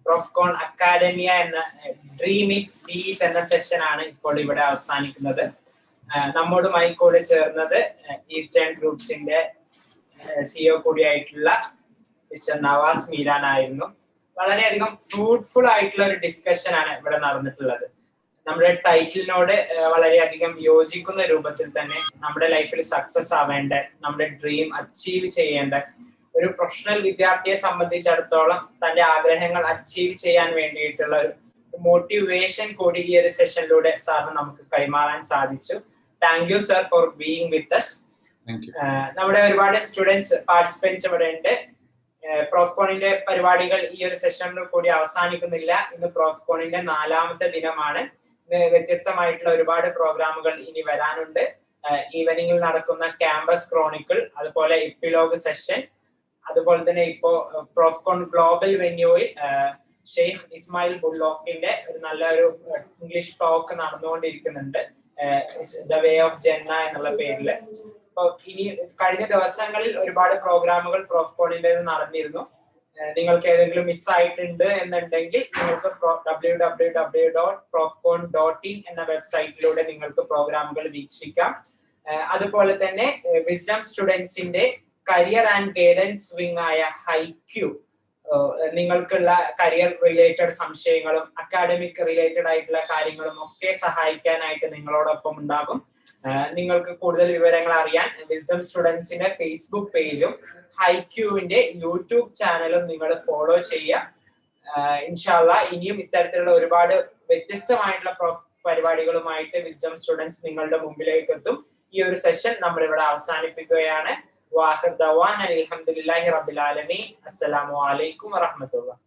Profcon Academia എന്ന Dream It Be It എന്ന session ആണ് ഇപ്പോൾ ഇവിടെ അവസാനിക്കുന്നത്. നമ്മോടുമായി കൂടെ ചേർന്നത് ഈസ്റ്റേൺ ഗ്രൂപ്പ്സിന്റെ CEO കൂടിയായിട്ടുള്ള മിസ്റ്റർ നവാസ് മീരാൻ ആയിരുന്നു. വളരെയധികം ഫ്രൂട്ട്ഫുൾ ആയിട്ടുള്ള ഒരു ഡിസ്കഷൻ ആണ് ഇവിടെ നടന്നിട്ടുള്ളത്. നമ്മുടെ ടൈറ്റിലിനോട് വളരെയധികം യോജിക്കുന്ന രൂപത്തിൽ തന്നെ നമ്മുടെ ലൈഫിൽ സക്സസ് ആവേണ്ട, നമ്മുടെ ഡ്രീം അച്ചീവ് ചെയ്യേണ്ട ഒരു പ്രൊഫഷണൽ വിദ്യാർത്ഥിയെ സംബന്ധിച്ചിടത്തോളം തന്റെ ആഗ്രഹങ്ങൾ അച്ചീവ് ചെയ്യാൻ വേണ്ടിയിട്ടുള്ള ഒരു മോട്ടിവേഷൻ കൂടി ഈ ഒരു സെഷനിലൂടെ സാറിന് നമുക്ക് കൈമാറാൻ സാധിച്ചു. Thank you sir for being with us. നമ്മുടെ ഒരുപാട് സ്റ്റുഡൻസ് പാർട്ടിസിപ്പൻസ് ഇവിടെ ഉണ്ട്. പ്രോഫ്കോണിന്റെ പരിപാടികൾ ഈ ഒരു സെഷനിൽ കൂടി അവസാനിക്കുന്നില്ല. ഇന്ന് പ്രോഫ്കോണിന്റെ 4ാമത്തെ ദിനമാണ്. വ്യത്യസ്തമായിട്ടുള്ള ഒരുപാട് പ്രോഗ്രാമുകൾ ഇനി വരാനുണ്ട്. ഈവനിങ്ങിൽ നടക്കുന്ന ക്യാമ്പസ് ക്രോണിക്കിൾ, അതുപോലെ ഇപ്പിലോഗ് സെഷൻ, അതുപോലെ തന്നെ ഇപ്പോ പ്രോഫ്കോൺ ഗ്ലോബൽ വെന്യൂവിൽ ഷെയ്ഖ് ഇസ്മായിൽ ബുള്ളോക്കിന്റെ ഒരു നല്ലൊരു ഇംഗ്ലീഷ് ടോക്ക് നടന്നുകൊണ്ടിരിക്കുന്നുണ്ട്, ദ വേ ഓഫ് ജന്ന എന്നുള്ള പേരിൽ. അപ്പൊ ഇനി കഴിഞ്ഞ ദിവസങ്ങളിൽ ഒരുപാട് പ്രോഗ്രാമുകൾ പ്രോഫ്കോണിന്റെ നടന്നിരുന്നു. നിങ്ങൾക്ക് ഏതെങ്കിലും മിസ്സായിട്ടുണ്ട് എന്നുണ്ടെങ്കിൽ നിങ്ങൾക്ക് www.profcon.in എന്ന വെബ്സൈറ്റിലൂടെ നിങ്ങൾക്ക് പ്രോഗ്രാമുകൾ വീക്ഷിക്കാം. അതുപോലെ തന്നെ വിസ്ഡം സ്റ്റുഡൻസിന്റെ കരിയർ ആൻഡ് ഗൈഡൻസ് വിങ് ആയ ഹൈക്യൂ നിങ്ങൾക്കുള്ള കരിയർ റിലേറ്റഡ് സംശയങ്ങളും അക്കാഡമിക് റിലേറ്റഡ് ആയിട്ടുള്ള കാര്യങ്ങളും ഒക്കെ സഹായിക്കാനായിട്ട് നിങ്ങളോടൊപ്പം ഉണ്ടാകും. നിങ്ങൾക്ക് കൂടുതൽ വിവരങ്ങൾ അറിയാൻ വിസ്ഡം സ്റ്റുഡൻസിന്റെ ഫേസ്ബുക്ക് പേജും ഹൈക്യൂവിന്റെ യൂട്യൂബ് ചാനലും നിങ്ങൾ ഫോളോ ചെയ്യുക. ഇൻഷാല്ല ഇനിയും ഇത്തരത്തിലുള്ള ഒരുപാട് വ്യത്യസ്തമായിട്ടുള്ള പരിപാടികളുമായിട്ട് വിസ്ഡം സ്റ്റുഡൻസ് നിങ്ങളുടെ മുമ്പിലേക്ക് എത്തും. ഈ ഒരു സെഷൻ നമ്മൾ ഇവിടെ അവസാനിപ്പിക്കുകയാണ്. വാഹിർ ദവാൻ അൽഹംദുലില്ലാഹി റബ്ബിൽ ആലമീൻ. അസ്സലാമു അലൈക്കും വറഹ്മത്തുള്ളാഹി.